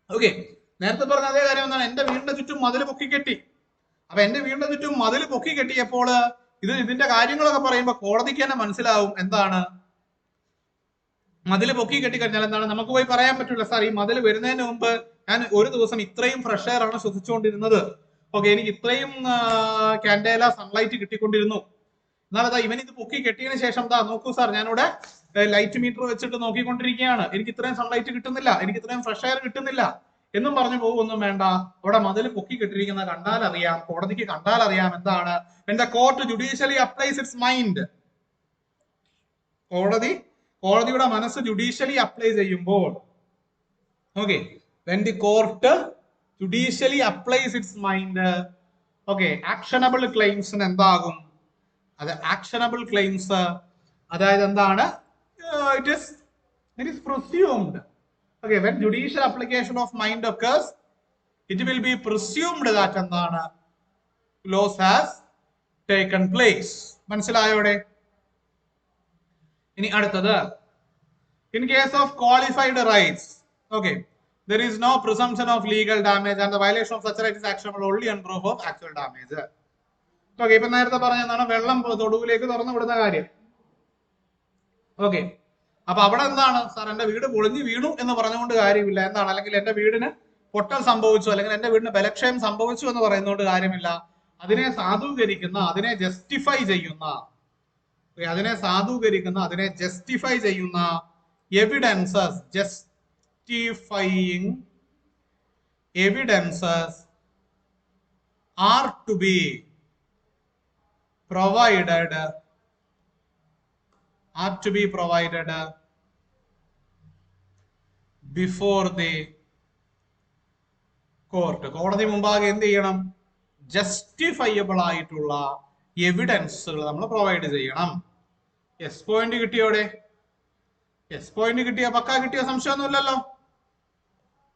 ഓക്കെ, നേരത്തെ പറഞ്ഞ അതേ കാര്യം എന്താണ്, എന്റെ വീടിന്റെ ചുറ്റും മതിൽ പൊക്കി കെട്ടി. അപ്പൊ എന്റെ വീടിന്റെ ചുറ്റും മതിൽ പൊക്കി കെട്ടിയപ്പോൾ ഇതിന്റെ കാര്യങ്ങളൊക്കെ പറയുമ്പോൾ കോടതിക്ക് തന്നെ മനസ്സിലാവും എന്താണ്, മതിൽ പൊക്കി കെട്ടി കഴിഞ്ഞാൽ എന്താണ്, നമുക്ക് പോയി പറയാൻ പറ്റില്ല, സാർ ഈ മതിൽ വരുന്നതിന് മുമ്പ് ഞാൻ ഒരു ദിവസം ഇത്രയും ഫ്രഷ് എയർ ആണ് ശ്വസിച്ചുകൊണ്ടിരുന്നത്, ഓക്കെ, എനിക്ക് ഇത്രയും കാൻഡേല സൺലൈറ്റ് കിട്ടിക്കൊണ്ടിരുന്നു, എന്നാൽ അതാ ഇവൻ ഇത് പൊക്കി കെട്ടിയതിനു ശേഷം ദാ നോക്കൂ സാർ, ഞാനിവിടെ ലൈറ്റ് മീറ്റർ വെച്ചിട്ട് നോക്കിക്കൊണ്ടിരിക്കുകയാണ്, എനിക്ക് ഇത്രയും സൺലൈറ്റ് കിട്ടുന്നില്ല, എനിക്ക് ഇത്രയും ഫ്രഷ് എയർ കിട്ടുന്നില്ല എന്നും പറഞ്ഞു പോകുമൊന്നും വേണ്ട. അവിടെ മതിൽ പൊക്കി കെട്ടിരിക്കുന്ന കണ്ടാൽ അറിയാം, കോടതിക്ക് കണ്ടാൽ അറിയാം എന്താണ്, when the court judicially applies its mind, കോടതിയുടെ മനസ്സ് ജുഡീഷ്യലി അപ്ലൈ ചെയ്യുമ്പോൾ, okay, when the court judicially applies its mind, okay, actionable ക്ലെയിംസിന് എന്താകും, അത് ആക്ഷനബിൾ ക്ലെയിംസ്, അതായത് എന്താണ്, it is presumed. Okay, when judicial application of mind occurs, it will be presumed that എന്താണ്, loss has taken place. മനസ്സിലായോടെ? ഇനി അടുത്തത്, in case of qualified rights, okay, there is no presumption of legal damage and the violation of such right is actionable only on proof of actual damage. Okay, ഇപ്പൊ നേരത്തെ പറഞ്ഞതാണ് വെള്ളം തൊടുവിലേക്ക് തുറന്നു വിടുന്ന കാര്യം. Okay, അപ്പൊ അവിടെ എന്താണ്, സാർ എന്റെ വീട് പൊളിഞ്ഞു വീണു എന്ന് പറഞ്ഞുകൊണ്ട് കാര്യമില്ല, എന്താണ്, അല്ലെങ്കിൽ എന്റെ വീടിന് പൊട്ടൽ സംഭവിച്ചു, അല്ലെങ്കിൽ എന്റെ വീടിന് ബലക്ഷയം സംഭവിച്ചു എന്ന് പറയുന്നതുകൊണ്ട് കാര്യമില്ല. അതിനെ സാധൂകരിക്കുന്ന, അതിനെ ജസ്റ്റിഫൈ ചെയ്യുന്ന, അതിനെ സാധൂകരിക്കുന്ന, അതിനെ ജസ്റ്റിഫൈ ചെയ്യുന്ന evidences, justifying evidences are to be provided before the court. കോടതി മുമ്പാകെ എന്ത് ചെയ്യണം, ജസ്റ്റിഫയബിൾ ആയിട്ടുള്ള എവിഡൻസുകൾ നമ്മൾ പ്രൊവൈഡ് ചെയ്യണം. യെസ് പോയിന്റ് കിട്ടിയോടെ? യെസ് പോയിന്റ് കിട്ടിയ, പക്കാ കിട്ടിയ സംശയമൊന്നുമില്ലല്ലോ?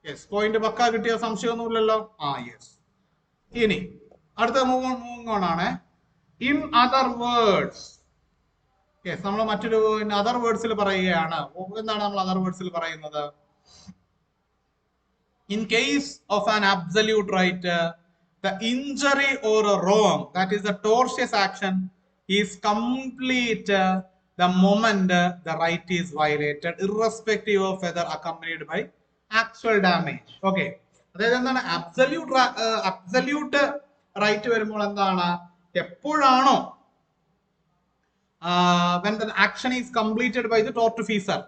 യെസ് പോയിന്റ് പക്കാ കിട്ടിയ സംശയമൊന്നുമില്ലല്ലോ? ആ യെസ്. ഇനി അടുത്ത മൂവിങ് ഓൺ ആണ്. In other words, yes, നമ്മൾ മറ്റൊരു അതർ വേർഡ്സിൽ പറയുകയാണ്. എന്താണ് നമ്മൾ അതർ വേർഡ്സിൽ പറയുന്നത്? In case of an absolute right, the injury or a wrong, that is the tortious action, is complete the moment the right is violated, irrespective of whether accompanied by actual damage. Okay, അതായത് എന്താണ്, absolute right വരുമ്പോൾ എന്താണ്, എപ്പോഴാണോ when the action is completed by the tortfeasor,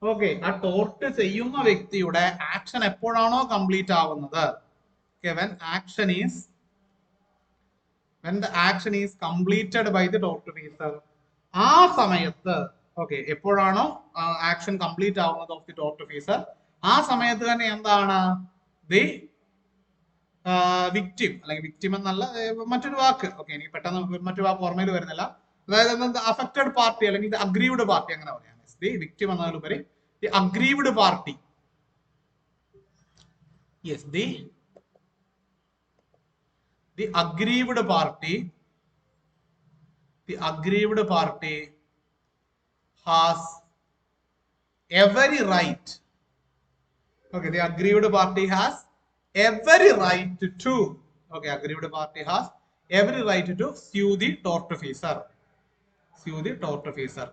okay, ആ tort ചെയ്യുന്ന വ്യക്തിയുടെ action എപ്പോഴാണോ complete ആവുന്നത്, when the action is completed by the tortfeasor, ആ സമയത്ത്, ഓക്കെ, എപ്പോഴാണോ ആക്ഷൻ കംപ്ലീറ്റ് ആവുന്നത് ഓഫ് ദി ടോർട്ട് ഓഫീസർ, ആ സമയത്ത് തന്നെ എന്താണ് ദി വിക്ടിം, അല്ലെങ്കിൽ വിക്ടിം എന്നല്ല മറ്റൊരു വാക്ക്, ഓക്കെ എനിക്ക് പെട്ടെന്ന് മറ്റൊരു വാക്ക് ഓർമ്മയിൽ വരുന്നില്ല, അതായത് അഫക്റ്റഡ് പാർട്ടി അല്ലെങ്കിൽ അഗ്രീവ്ഡ് പാർട്ടി അങ്ങനെ പറയാം. ദി വിക്ടിം എന്നതിലുപരി the aggrieved party, yes the aggrieved party, the aggrieved party has every right, okay, the aggrieved party has every right to, okay, aggrieved party has every right to sue the tortfeasor, sue the tortfeasor.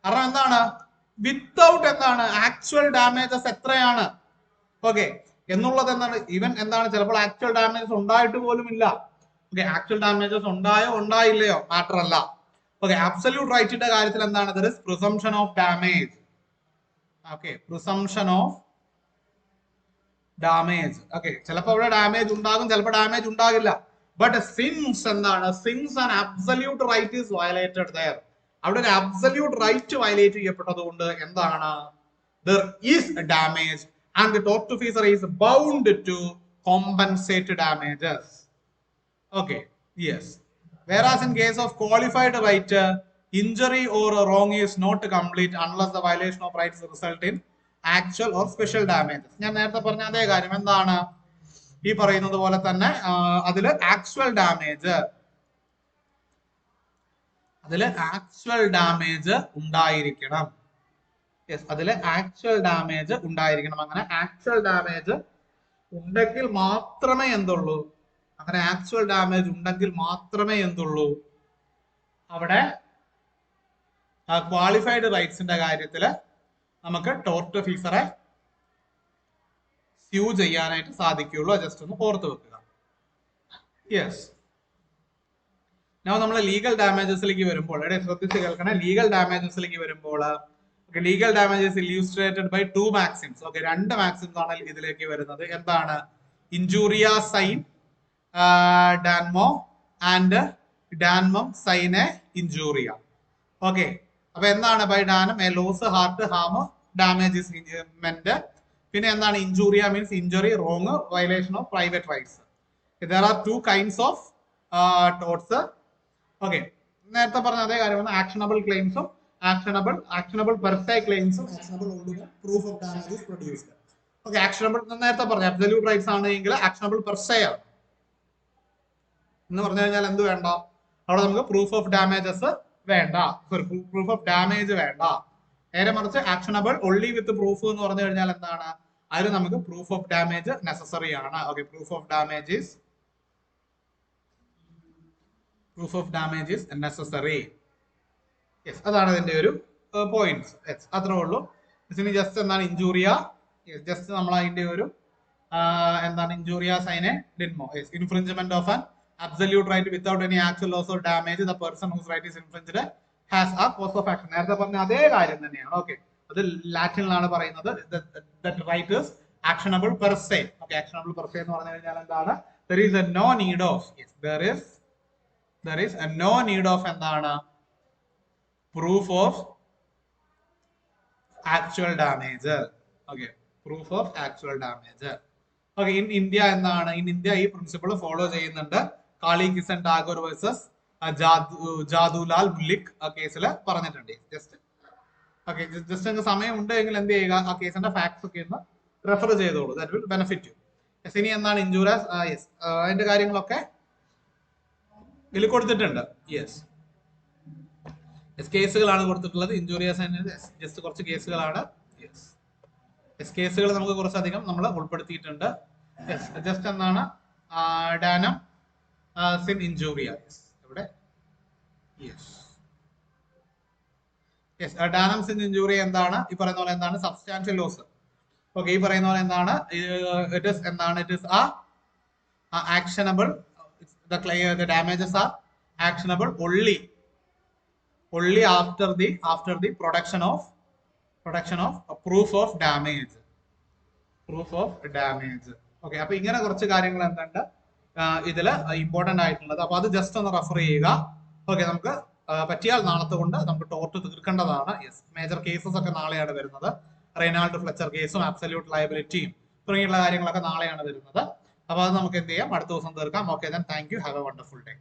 കാരണം എന്താണ്, without എന്താണ് actual damages എത്രയാണ്, okay എന്നുള്ളത് എന്താണ്, even എന്താണ് ചിലപ്പോൾ actual damages ഉണ്ടായിട്ട് പോലും ഇല്ല, ഓക്കെ ആക്ച്വൽ ഡാമേജസ് ഉണ്ടായോ ഉണ്ടായില്ലയോ മാറ്റർ അല്ല, ഓക്കെ അബ്സല്യൂട്ട് റൈറ്റിന്റെ കാര്യത്തിൽ എന്താണ്, there is presumption of damage, okay presumption of damage, okay ചിലപ്പോൾ അവിടെ ഡാമേജ് ഉണ്ടാകും, ചിലപ്പോൾ ഡാമേജ് ഉണ്ടാകില്ല, ബട്ട് സിൻസ് എന്താണ്, since an absolute right is violated there, അവിടെ ഒരു അബ്സല്യൂട്ട് റൈറ്റ് വയലേറ്റ് ചെയ്യപ്പെട്ടത് കൊണ്ട് എന്താണ്, there is damage and the tortfeasor is bound to compensate damages, okay yes, whereas in case of qualified right, injury or wrong is not complete unless the violation of rights result in actual or special damages. ഞാൻ നേരത്തെ പറഞ്ഞ അതേ കാര്യം എന്താണ്, ഈ പറയുന്നത് പോലെ തന്നെ അതില് ആക്ച്വൽ ഡാമേജ് ഉണ്ടായിരിക്കണം, യെസ് അതില് ആക്ച്വൽ ഡാമേജ് ഉണ്ടായിരിക്കണം, അങ്ങനെ ആക്ച്വൽ ഡാമേജ് ഉണ്ടെങ്കിൽ മാത്രമേ എന്തുള്ളൂ, അങ്ങനെ ആക്ച്വൽ ഡാമേജ് ഉണ്ടെങ്കിൽ മാത്രമേ എന്തുള്ളൂ അവിടെ ക്വാളിഫൈഡ് റൈറ്റ്സിന്റെ കാര്യത്തില് നമുക്ക് ടോർട്ട് ഓഫീസറെ സ്യൂ ചെയ്യാനായിട്ട് സാധിക്കുള്ളൂ, ജസ്റ്റ് ഒന്ന് ഓർത്ത് വെക്കുക. യെസ്, നമ്മൾ ലീഗൽ ഡാമേജസിലേക്ക് വരുമ്പോൾ ശ്രദ്ധിച്ച് കേൾക്കണേ, ലീഗൽ ഡാമേജസിലേക്ക് വരുമ്പോൾ legal damages illustrated by 2 maxims, okay 2 maxims ആണ് ഇതിലേക്ക് വരുന്നത്, എന്താണ് injuria sine damno and damnum sine injuria, okay അപ്പൊ എന്താണ് by damnum a loss hurt harm damage is meant, പിന്നെ എന്താണ് injuria means injury wrong violation of private rights, there are 2 kinds of torts, okay നേരത്തെ പറഞ്ഞ അതേ കാര്യം, actionable ക്ലെയിംസും actionable per se claims, actionable only when proof of damage is produced, okay actionable നേരത്തെ പറഞ്ഞ absolute rights ആണെങ്കിൽ actionable per se ആണ് എന്ന് പറഞ്ഞു കഴിഞ്ഞാൽ എന്ത് വേണ്ട, അവിടെ നമുക്ക് പ്രൂഫ് ഓഫ് ഡാമേജസ് വേണ്ട, പ്രൂഫ് ഓഫ് ഡാമേജ് വേണ്ട, നേരെ മറിച്ച് ആക്ഷണബിൾ only with proof എന്ന് പറഞ്ഞു കഴിഞ്ഞാൽ എന്താണ്, അതിൽ നമുക്ക് പ്രൂഫ് ഓഫ് ഡാമേജ് നെസസറി ആണ്, okay proof of damage is necessary, yes അതാണ് അതിന്റെ ഒരു പോയിന്റ്സ്, യെസ് അത്രേ ഉള്ളൂ. ഇനി ജസ്റ്റ് എന്താണ് ഇൻജൂറിയ, ജസ്റ്റ് നമ്മൾ അതിന്റെ ഒരു എന്താണ് injuria sine damno, yes infringement of an absolute right without any actual loss or damage the person whose right is infringed has a cause of action, നേരത്തെ പറഞ്ഞ അതേ കാര്യം തന്നെയാണ്, ഓക്കെ അത് ലാറ്റിനിലാണ് പറയുന്നത്, that right is actionable per se, okay actionable per se എന്ന് പറഞ്ഞു കഴിഞ്ഞാൽ എന്താണ്, there is a no need of, yes there is a no need of എന്താണ് proof of actual damage, okay proof of actual damage, okay in India എന്താണ്, in India ഈ principle follow ചെയ്യുന്നുണ്ട്, കാളി Kisan Tagore versus ജാദുലാൽ മുല്ലിക് ആ കേസിൽ പറഞ്ഞിട്ടുണ്ട്, ജസ്റ്റ് ഓക്കെ ജസ്റ്റ് നിങ്ങൾക്ക് സമയം ഉണ്ടെങ്കിൽ എന്ത് ചെയ്യുക, ആ കേസിന്റെ ഫാക്ട്സ് ഒക്കെ ഒന്ന് റെഫർ ചെയ്തോളൂ, ദാറ്റ് വിൽ ബെനിഫിറ്റ് യു. ഇനി എന്താണ് ഇൻജൂറിയസ്, യെസ് അതിന്റെ കാര്യങ്ങളൊക്കെ ഇതിൽ കൊടുത്തിട്ടുണ്ട്, യെസ് കേസുകളാണ് കൊടുത്തിട്ടുള്ളത്, ഇൻജൂറിയസ് ജസ്റ്റ് കുറച്ച് കേസുകളാണ്, കേസുകൾ നമുക്ക് കുറച്ചധികം നമ്മൾ ഉൾപ്പെടുത്തിയിട്ടുണ്ട്, ജസ്റ്റ് എന്താണ് ഡാനം സിൻ ഇൻജൂറിയ, ഇവിടെ ഡാനം സിൻ ഇൻജൂറിയ എന്താണ്, ഈ പറയുന്ന പോലെ എന്താണ് സബ്സ്റ്റാൻഷ്യൽ ലോസ്, ഓക്കെ ഈ പറയുന്ന പോലെ എന്താണ് ഇറ്റ് ഇസ് എന്താണ് it is actionable, the damages are actionable only after the production of a proof of damage, okay അപ്പൊ ഇങ്ങനെ കുറച്ച് കാര്യങ്ങൾ എന്തുണ്ട് ഇതില് ഇമ്പോർട്ടന്റ് ആയിട്ടുള്ളത്, അപ്പൊ അത് ജസ്റ്റ് ഒന്ന് റെഫർ ചെയ്യുക, ഓക്കെ നമുക്ക് പറ്റിയാൽ നാളത്തെ കൊണ്ട് നമുക്ക് ടോർട്ട് തീർക്കേണ്ടതാണ്. യെസ്, മേജർ കേസസ് ഒക്കെ നാളെയാണ് വരുന്നത്. റെയ്നാൾഡ് ഫ്ലെച്ചർ കേസും അബ്സല്യൂട്ട് ലയബിലിറ്റിയും തുടങ്ങിയുള്ള കാര്യങ്ങളൊക്കെ നാളെയാണ് വരുന്നത്. അപ്പൊ അത് നമുക്ക് എന്ത് ചെയ്യാം, അടുത്ത ദിവസം തീർക്കാം. Okay, then thank you, have A wonderful day.